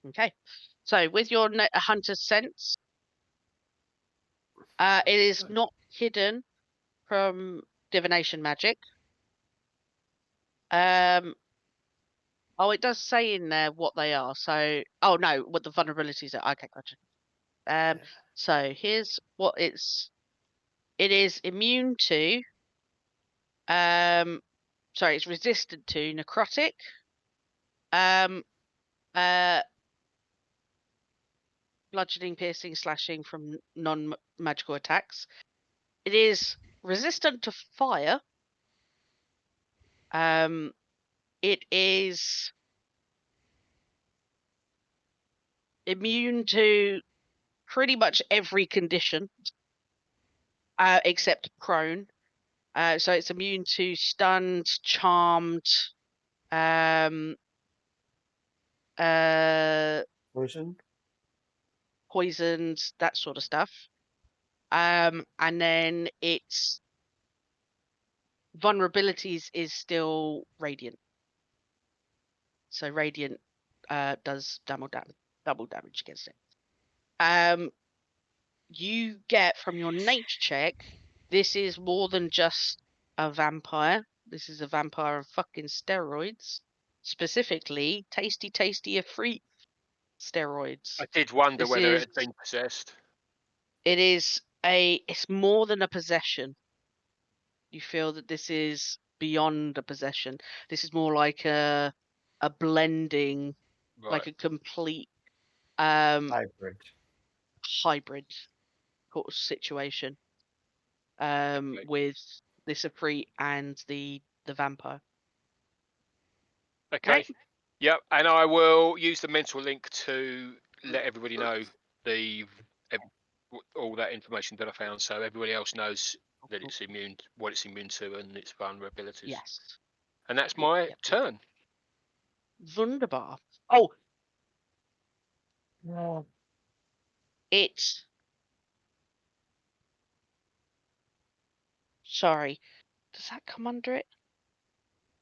Okay. So with your hunter's sense, it is not hidden from divination magic. Oh, it does say in there what they are. So, oh no, what the vulnerabilities are. Okay, gotcha. So here's what it is immune to. Sorry, it's resistant to necrotic. Bludgeoning, piercing, slashing from non-magical attacks. It is resistant to fire. It is immune to pretty much every condition, except prone. So it's immune to stunned, charmed, poisoned, that sort of stuff. And then its vulnerabilities is still radiant. So radiant does double damage against it. You get from your nature check, this is more than just a vampire. This is a vampire on fucking steroids. Specifically, tasty efreet steroids.
I did wonder
This
whether
is-
it had been possessed.
It's more than a possession. You feel that this is beyond a possession. This is more like a blending,
Right.
like a complete
Hybrid
sort of situation.
Okay.
With this efreet and the vampire.
Okay.
Right.
Yep. And I will use the mental link to let everybody know all that information that I found, so everybody else knows that it's immune, what it's immune to, and its vulnerabilities.
Yes.
And that's my
Yep.
turn.
Wunderbar. Oh. It's. Sorry. Does that come under it?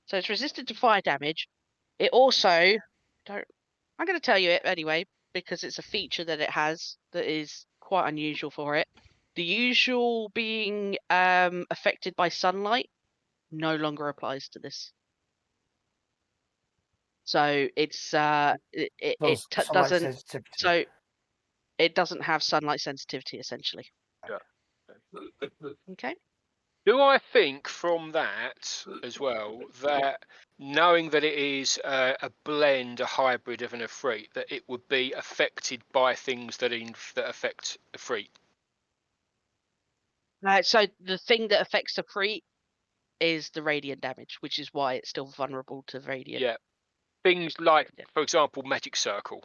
So it's resistant to fire damage. It also don't. I'm going to tell you it anyway because it's a feature that it has that is quite unusual for it. The usual being affected by sunlight, no longer applies to this. So it's it
Sunlight
doesn't
sensitivity.
so it doesn't have sunlight sensitivity essentially.
Yeah.
Okay.
Do I think from that as well that knowing that it is a blend, a hybrid of an efreet, that it would be affected by things that affect efreet?
So the thing that affects efreet is the radiant damage, which is why it's still vulnerable to radiant.
Yeah. Things like,
Yeah.
for example, magic circle.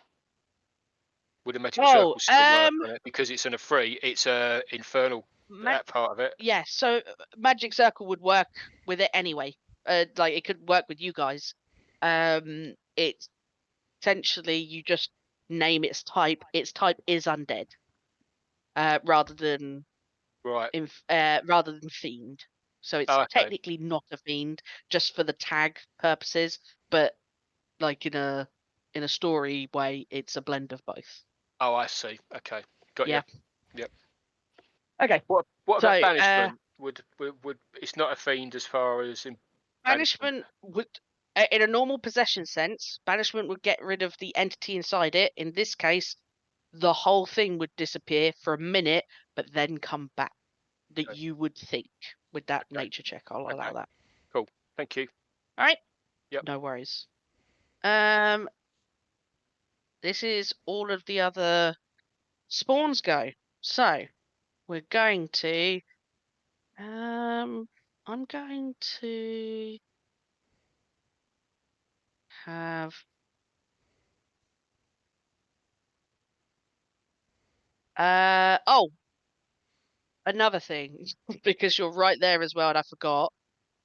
Would a magic circle still work on it because it's an efreet? It's a infernal that part of it.
Yeah, so magic circle would work with it anyway. Like it could work with you guys. It's essentially you just name its type. Its type is undead, rather than
Right.
rather than fiend. So it's
Oh, okay.
technically not a fiend, just for the tag purposes. But like in a story way, it's a blend of both.
Oh, I see. Okay, got
Yeah.
you. Yep.
Okay.
What about
So,
banishment? Would it's not a fiend as far as in
banishment would, in a normal possession sense, banishment would get rid of the entity inside it. In this case, the whole thing would disappear for a minute, but then come back. That
Okay.
you would think with that
Okay.
nature check. I'll allow
Okay.
that.
Cool. Thank you.
All right.
Yep.
No worries. This is all of the other spawns go. So we're going to I'm going to have oh, another thing, because you're right there as well and I forgot.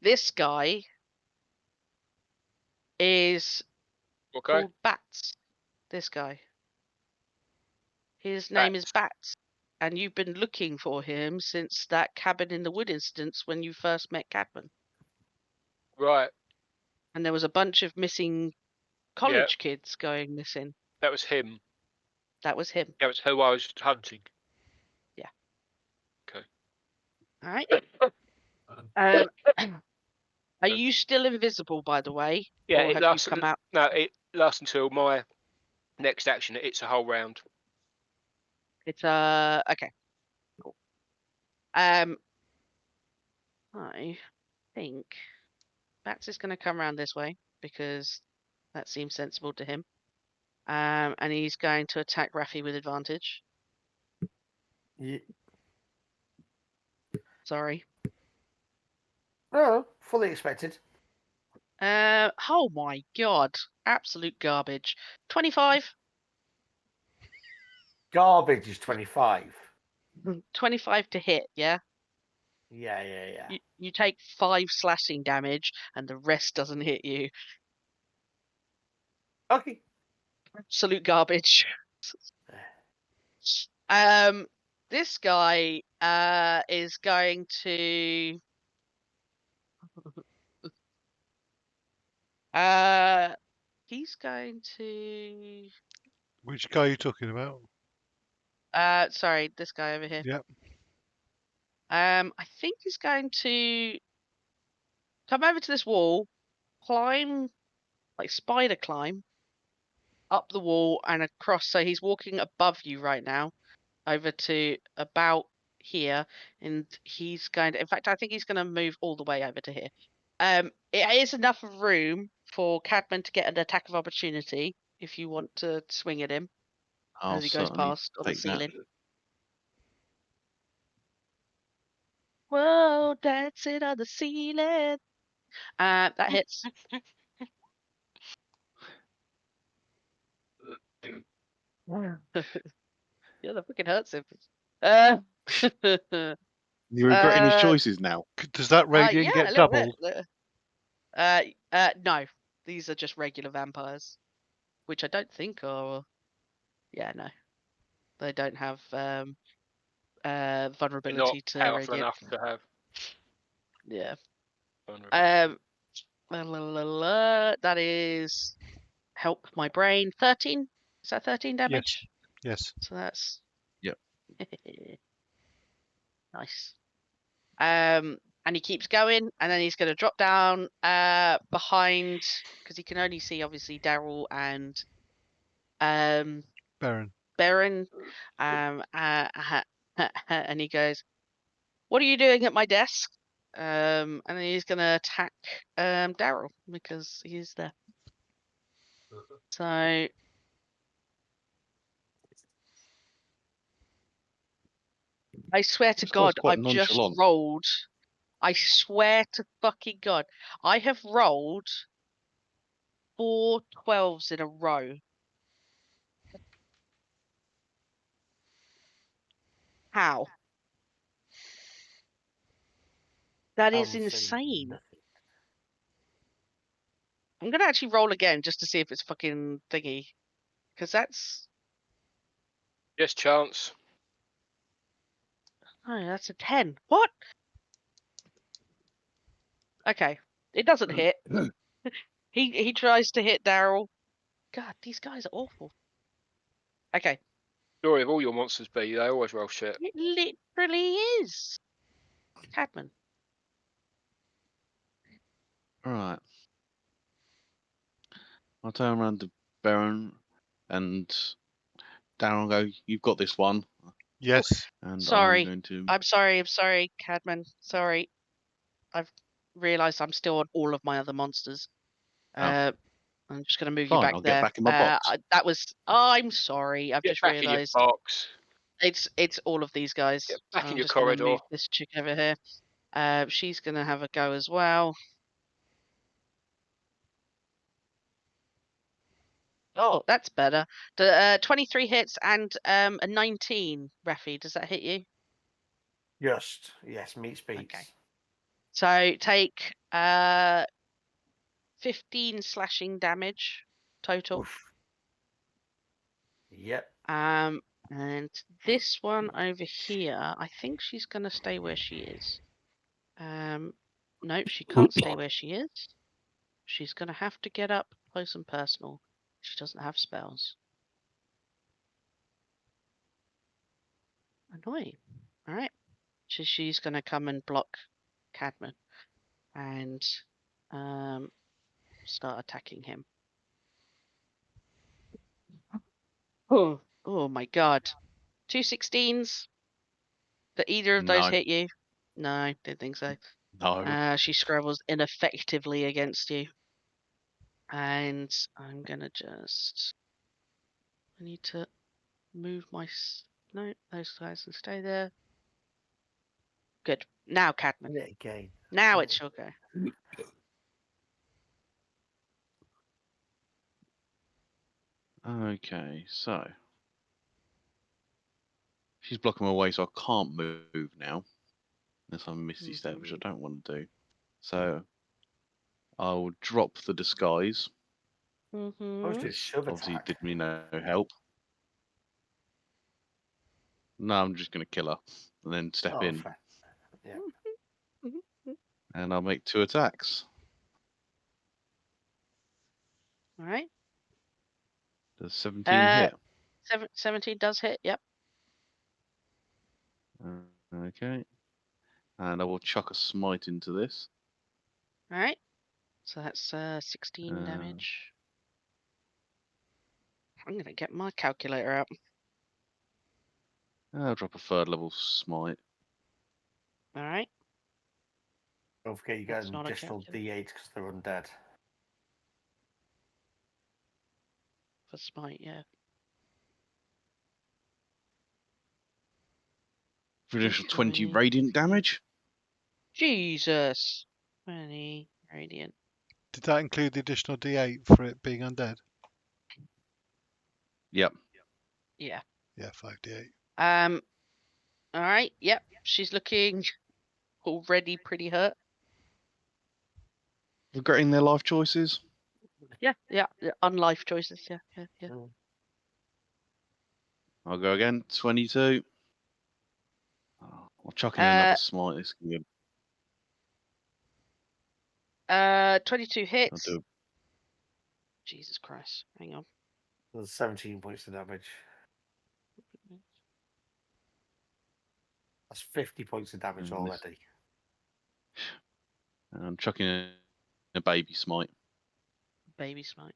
This guy is
Okay.
called Bats. This guy. His name is Bats. And you've been looking for him since that cabin in the wood instance when you first met Cadman.
Right.
And there was a bunch of missing college kids going missing.
That was him.
That was him.
That was who I was hunting.
Yeah.
Okay.
All right. Are you still invisible, by the way?
Yeah,
or
it
have
lasts.
you come out?
No, it lasts until my next action. It's a whole round.
It's okay. Cool. I think Bats is going to come around this way because that seems sensible to him. And he's going to attack Raphy with advantage.
Yeah.
Sorry.
Oh, fully expected.
Oh my god. Absolute garbage. 25.
Garbage is 25.
25 to hit, yeah?
Yeah.
You take 5 slashing damage and the rest doesn't hit you.
Okay.
Absolute garbage. This guy is going to he's going to
Which guy are you talking about?
sorry, this guy over here.
Yep.
I think he's going to come over to this wall, climb, like spider climb, up the wall and across. So he's walking above you right now, over to about here, and he's going to. In fact, I think he's going to move all the way over to here. It is enough room for Cadman to get an attack of opportunity if you want to swing at him
I'll
as he goes
certainly
past on the
take that.
ceiling. Whoa, dancing on the ceiling. That hits. Yeah, that fucking hurts him.
You're regretting his choices now.
Does that radiant
yeah,
get
a little bit. No, these are just regular vampires, which I don't think are. Yeah, no, they don't have
They're not
vulnerability to
powerful
radiant.
enough to have.
Yeah.
vulnerability.
That is help my brain. 13. Is that 13 damage?
Yes.
So that's
Yep.
nice. and he keeps going, and then he's going to drop down behind, because he can only see obviously Darrell and
Baron.
Baron, and he goes, "What are you doing at my desk?" And then he's going to attack Darrell because he's there. So I swear to
This guy's
God,
quite
I've just
nonchalant.
rolled. I swear to fucking God, I have rolled 4 12s in a row. How? That
I
is
will say
insane.
nothing.
I'm gonna actually roll again just to see if it's fucking thingy, because that's
Yes, chance.
that's a 10. What? Okay, it doesn't hit. He tries to hit Darrell. God, these guys are awful. Okay,
Story of all your monsters be, they always roll shit.
it literally is. Cadman.
Right. I'll turn around to Baron and Darrell and go, "You've got this one."
Yes.
And I'm
Sorry.
going to.
I'm sorry, Cadman. Sorry. I've realised I'm still on all of my other monsters.
Oh.
I'm just going to move you
Fine,
back
I'll
there.
get back in my box.
That was. I'm sorry. I've
Get
just
back in your
realised
box.
it's all of these guys.
Get back in
I'm
your
just going to
corridor.
move this chick over here. She's going to have a go as well. Oh, that's better. The 23 hits and a 19. Raphy, does that hit you?
Just yes, meat speaks.
Okay. So take 15 slashing damage total.
Oof. Yep.
And this one over here, I think she's gonna stay where she is. Nope, she can't stay where she is. She's gonna have to get up close and personal. She doesn't have spells. Annoying. All right. She's gonna come and block Cadman and start attacking him. Oh my God. 2 16s. Did either of those
No.
hit you? No, didn't think so.
No.
She scrabbles ineffectively against you. And I'm gonna just. I need to move my. No, those guys can stay there. Good. Now, Cadman.
Hit it again.
Now it's your go.
Okay, so she's blocking my way, so I can't move now, unless I'm Misty Step, which I don't want to do. So I'll drop the disguise.
I was just shove
Obviously,
attack.
did me no help. No, I'm just going to kill her and then step in,
Fair. Yeah.
and I'll make 2 attacks.
All right.
Does 17 hit?
17 does hit. Yep.
Okay. And I will chuck a smite into this.
All right. So that's 16 damage. I'm gonna get my calculator out.
I'll drop a 3rd level smite.
All right.
Don't forget you
That's
get
not a
additional
calculator.
D8 because they're undead.
For smite, yeah.
For additional 20
20.
radiant damage.
Jesus. 20 radiant.
Did that include the additional D8 for it being undead?
Yep.
Yeah.
Yeah, 5d8.
All right. Yep. She's looking already pretty hurt.
Regretting their life choices.
Yeah. Unlife choices. Yeah.
I'll go again. 22. I'll chuck in another smite. This can be
22
I'll
hits.
do
Jesus Christ. Hang on.
There's 17 points of damage. That's 50 points of damage already.
I'm chucking a baby smite.
Baby smite.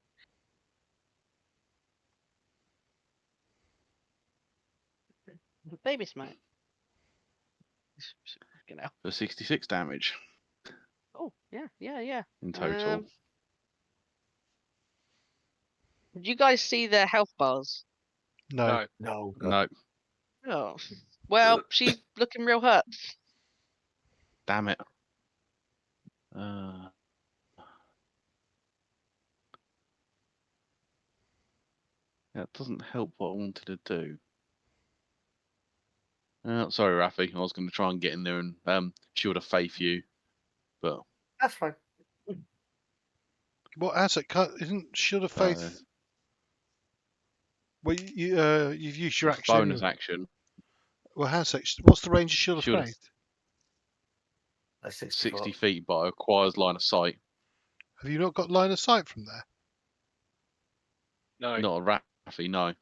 Baby smite. Fucking hell.
For 66 damage
Oh, yeah.
in total.
Did you guys see their health bars?
No.
No.
No.
No,
Oh, well, she's looking real hurt.
damn it. Yeah, it doesn't help what I wanted to do. Sorry, Raphy. I was going to try and get in there and shield a faith you, but
That's fine.
What asset isn't Shield of Faith? Well, you've used your
it's a
action.
bonus action.
Well, what's the range of Shield
Shield
of
of-
Faith?
That's
60
foot.
feet, but it requires line of sight.
Have you not got line of sight from there?
No.
Not a Raphy, no.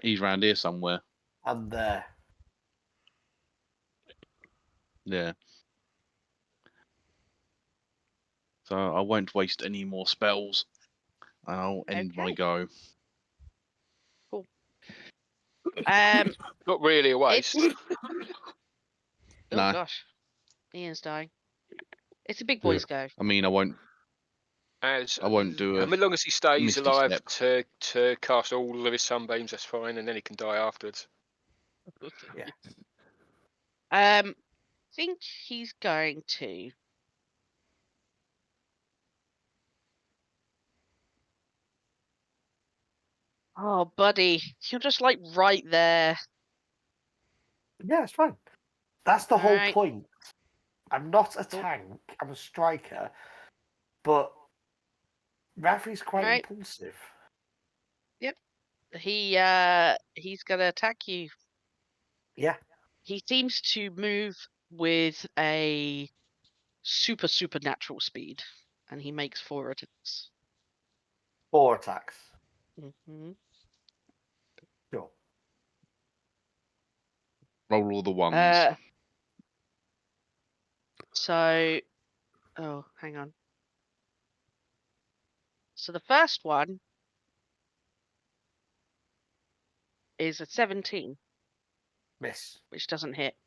He's round here somewhere.
And there.
Yeah. So I won't waste any more spells. I'll end my
Okay.
go.
Not really a waste.
Oh
No.
gosh, Ian's dying. It's a big boy's go.
I mean, I won't do
I
a
mean, as long as he stays
Misty
alive
Step.
to cast all of his sunbeams, that's fine, and then he can die afterwards.
Yeah.
Think he's going to. Oh, buddy, you're just like right there.
Yeah, it's fine. That's the whole
Alright.
point. I'm not a
Cool.
tank. I'm a striker. But Raphy's quite
Right.
impulsive.
He's gonna attack you.
Yeah.
He seems to move with a supernatural speed, and he makes 4 attacks.
4 attacks.
Mm-hmm.
Sure.
roll all the ones.
Oh, hang on. So the first one is a 17,
Miss.
which doesn't hit.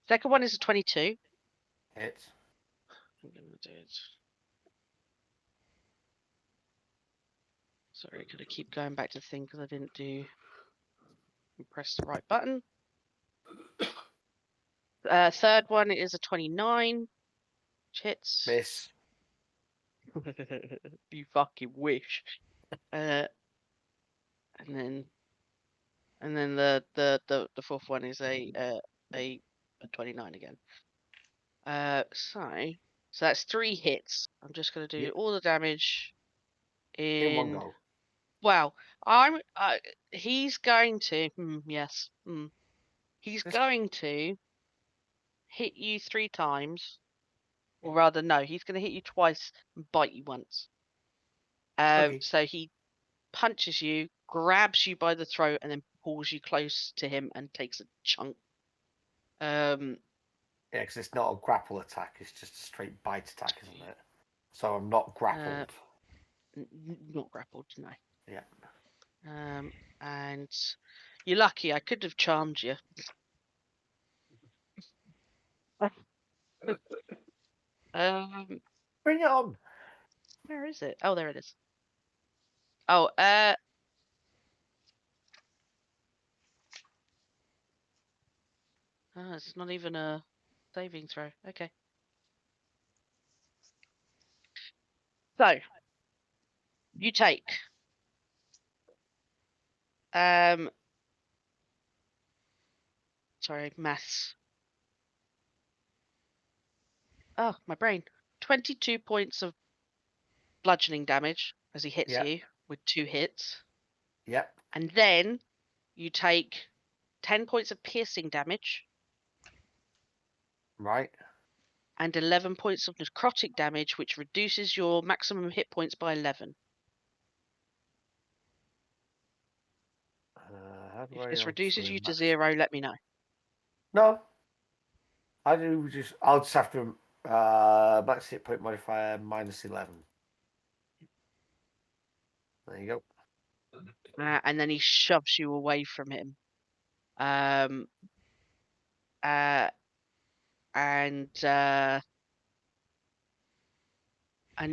Second one is a 22.
Hit.
I'm gonna do it. Sorry, gotta keep going back to the thing because I didn't press the right button. Third one is a 29, which hits.
Miss.
You fucking wish. And then the fourth one is a 29 again. So that's 3 hits. I'm just gonna do
Yep.
all the damage
In one go.
Wow. He's going to. Yes. He's
This-
going to hit you 3 times, or rather, no, he's going to hit you twice and bite you once.
Okay.
So he punches you, grabs you by the throat, and then pulls you close to him and takes a chunk.
Yeah, because it's not a grapple attack. It's just a straight bite attack, isn't it? So I'm not grappled.
Not grappled, no.
Yeah.
And you're lucky. I could have charmed you.
Bring it on.
Where is it? Oh, there it is. Oh, it's not even a saving throw. Okay. So, you take sorry, maths. Oh, my brain. 22 points of bludgeoning damage as he hits
Yeah.
you with 2 hits.
Yep.
And then you take 10 points of piercing damage
Right.
and 11 points of necrotic damage, which reduces your maximum hit points by 11.
How do
If
I
this reduces
alter
you to
max-
0, let me know.
No. I'll just have to Max hit point modifier -11. There you go.
And then he shoves you away from him. And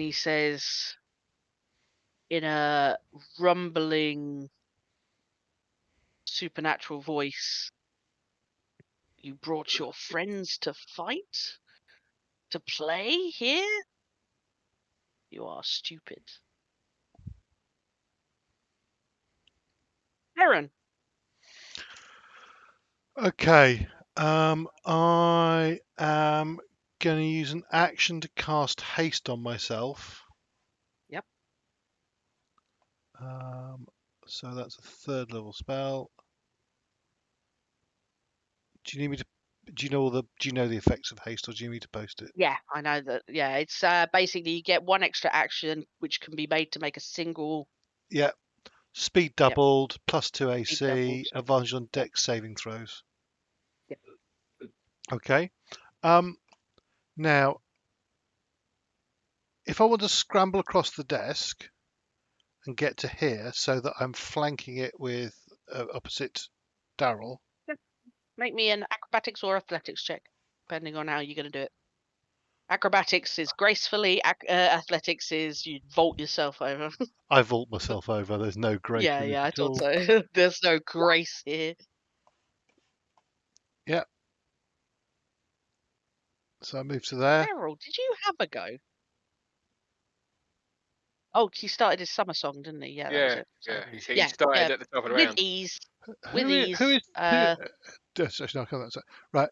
he says in a rumbling supernatural voice, "You brought your friends to fight? To play here? You are stupid." Aaron.
Okay. I am going to use an action to cast haste on myself.
Yep.
So that's a 3rd level spell. Do you need me to? Do you know the effects of haste, or do you need me to post it?
Yeah, I know that. Yeah, it's basically you get 1 extra action which can be made to make a single.
Yeah. Speed doubled, +2 AC,
doubled.
advantage on dex saving throws.
Yep.
Okay. Now, if I want to scramble across the desk and get to here so that I'm flanking it with opposite Darrell.
Make me an acrobatics or athletics check, depending on how you're going to do it. Acrobatics is gracefully. Athletics is you vault yourself over.
I vault myself over. There's no grace in it
Yeah, I
at
thought
all.
so. There's no grace here.
Yeah. So I move to there.
Darrell, did you have a go? Oh, he started his summer song, didn't he? Yeah, that was
Yeah,
it. So,
yeah. He started at the top of the
with
round.
ease.
Who is? Actually, no, I can't. Right.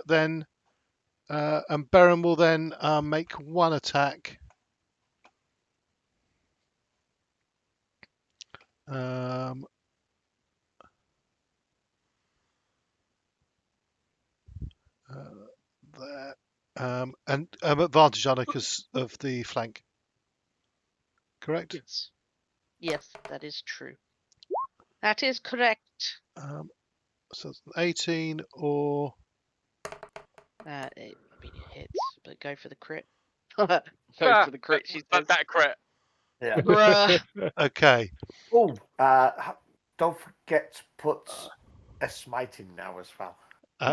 Then, and Beren will then make 1 attack. There. And advantage on it because of the flank. Correct?
Yes. Yes, that is true. That is correct.
So it's 18 or.
I mean, it hits, but go for the crit. Go for the crit, she says.
That crit.
Yeah.
Bruh.
Okay.
Oh, don't forget to put a smite in now as well.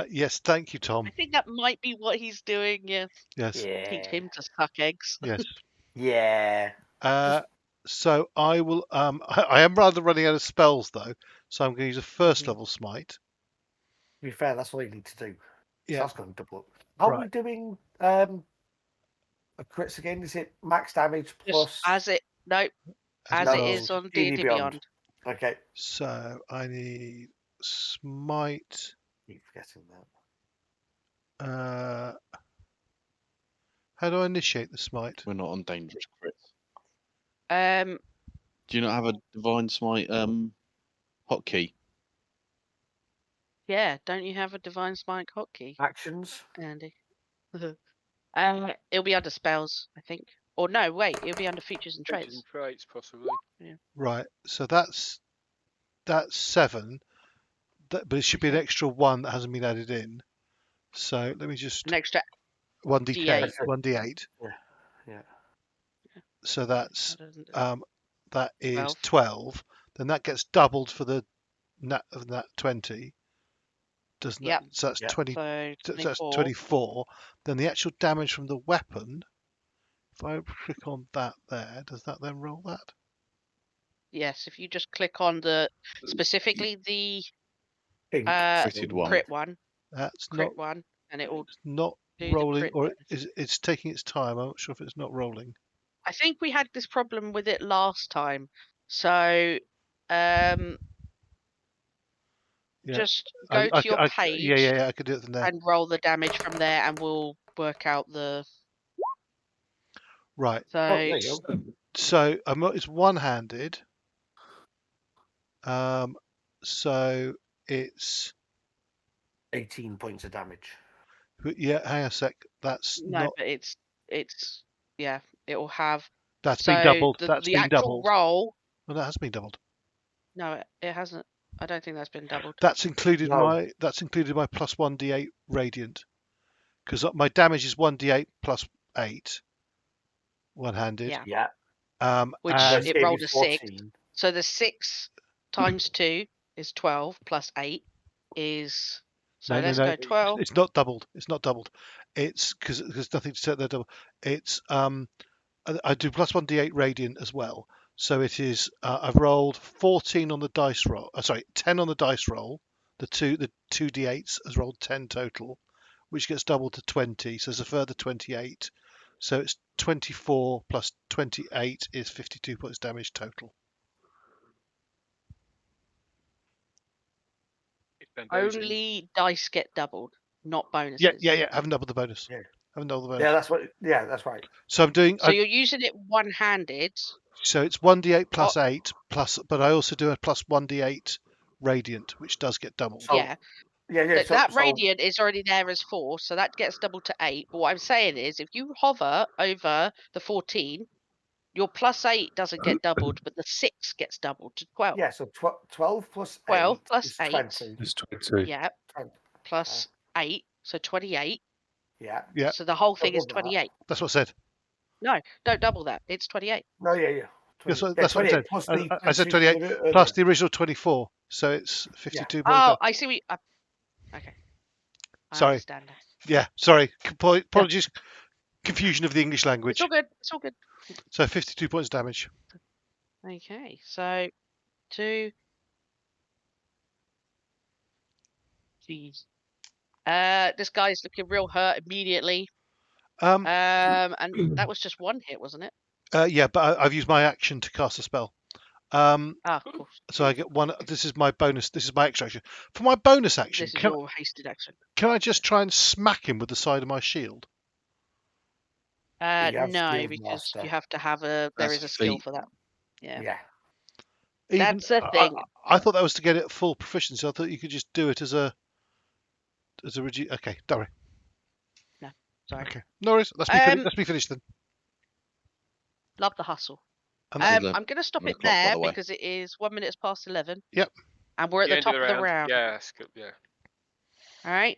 Yes, thank you, Tom.
I think that might be what he's doing. Yeah.
Yes.
Teach him to suck eggs.
Yes.
Yeah.
So I will. I am rather running out of spells though, so I'm going to use a 1st level smite.
To be fair, that's all you need to do.
Yeah.
So that's going to double up. How are we
Right.
doing crits again? Is it max damage plus?
As it is on D&D Beyond.
Okay.
So I need smite.
Keep forgetting that.
How do I initiate the smite?
We're not on dangerous crits.
Do
you not have a divine smite hotkey?
Yeah, don't you have a divine smite hotkey,
Actions.
Andy? It'll be under spells, I think. Or no, wait, it'll be under features and traits.
Traits, possibly.
Yeah.
Right. So that's 7. But it should be an extra 1 that hasn't been added in. So let me just
An extra
1d10,
D8.
1d8.
Yeah.
So that's that is
12.
12. Then that gets doubled for the nat 20. Doesn't
Yep.
that? So that's 20.
So
That's 24. Then the actual damage from the weapon. If I click on that there, does that then roll that?
Yes, if you just click on the specifically the
Critted one.
crit one.
That's
crit one, and it will
not
do the
rolling,
crit
or
bonus.
it's taking its time. I'm not sure if it's not rolling.
I think we had this problem with it last time. So just go to your page.
Yeah, I could do it from there.
And roll the damage from there, and we'll work out the.
Right.
So,
there you go.
So it's one-handed. So it's
18 points of damage.
Yeah, hang on a sec. That's
no,
not.
but it's yeah. It will have.
That's
so
been doubled.
The,
That's
the
been
actual
doubled.
roll.
Well, that has been doubled.
No, it hasn't. I don't think that's been doubled.
That's included
No.
my. That's included my +1d8 radiant. because my damage is 1d8 plus 8, one-handed.
Yeah.
Yeah.
Which
and
it
gave
rolled
you
a 6.
14.
So the 6 times 2 is 12 plus 8 is. So
No,
let's
no,
go 12.
it's not doubled. It's not doubled. It's because there's nothing to set that double. It's I do plus 1d8 radiant as well. So it is I've rolled 14 on the dice roll. Sorry, 10 on the dice roll. The two d8s has rolled 10 total, which gets doubled to 20. So there's a further 28. So it's 24 plus 28 is 52 points damage total.
Only dice get doubled, not bonuses.
Yeah. Haven't doubled the bonus.
Yeah.
Haven't doubled the bonus.
Yeah, that's what. Yeah, that's right.
So I'm doing.
So you're using it one-handed.
So it's 1d8 plus 8 plus, but I also do a plus 1d8 radiant, which does get doubled.
So-
Yeah.
Yeah.
That radiant is already there as 4, so that gets doubled to 8. But what I'm saying is, if you hover over the 14, your plus 8 doesn't get doubled, but the 6 gets doubled to 12.
Yeah, so 12 plus
12
8
plus
is
8.
20.
It's 20.
Yeah. Plus 8, so 28.
Yeah.
Yeah.
So the whole thing is
Double that.
28.
That's what I said.
No, don't double that. It's 28.
No, yeah.
That's
20.
what, that's what I
28
said.
plus the
I said
20
28 plus the original 24. So it's 52.
Oh, I see. Okay. I
Sorry.
understand now.
Yeah, sorry. Apologies. Confusion of the English language.
It's all good. It's all good.
So 52 points damage.
Okay, so 2. Jeez. This guy's looking real hurt immediately. And that was just 1 hit, wasn't it?
Yeah, but I've used my action to cast a spell.
Ah, of course.
So I get 1. This is my bonus. This is my extra action. For my bonus action,
This is your hasted action.
can I just try and smack him with the side of my shield?
You have
No,
Skill
because
Master.
you have to have a. There
That's
is a skill
feat.
for that. Yeah.
Yeah.
That's the thing.
I thought that was to get it full proficiency. I thought you could just do it as a Okay, don't worry.
No, sorry.
Okay, no worries. Let's be finished then.
Love the hustle.
And
There's
I'm going to stop
on the
it
clock, by
there
the way.
because it is 1 minute past 11.
Yep.
And we're at the top of the round.
Yeah, that's good. Yeah.
All right.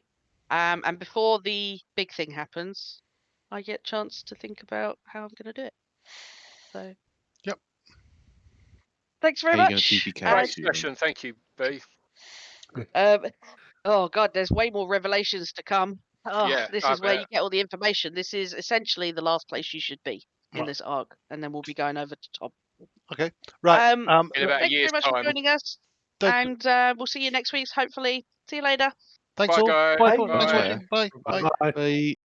And before the big thing happens, I get a chance to think about how I'm going to do it. So.
Yep.
Thanks very
How are you
much.
gonna TPK
Great
us, you?
session. Thank you, Bea.
Oh God, there's way more revelations to come. Oh,
Yeah,
this
I
is where
bet.
you get all the information. This is essentially the last place you should be in
Right.
this arc, and then we'll be going over to Tom.
Okay. Right.
In about a
Thank you
year's
very much for
time.
joining us,
Thank-
and we'll see you next week. Hopefully, see you later.
Thanks
Bye,
all.
guys.
Bye.
Bye.
Thanks for watching. Bye.
Bye.
Bye.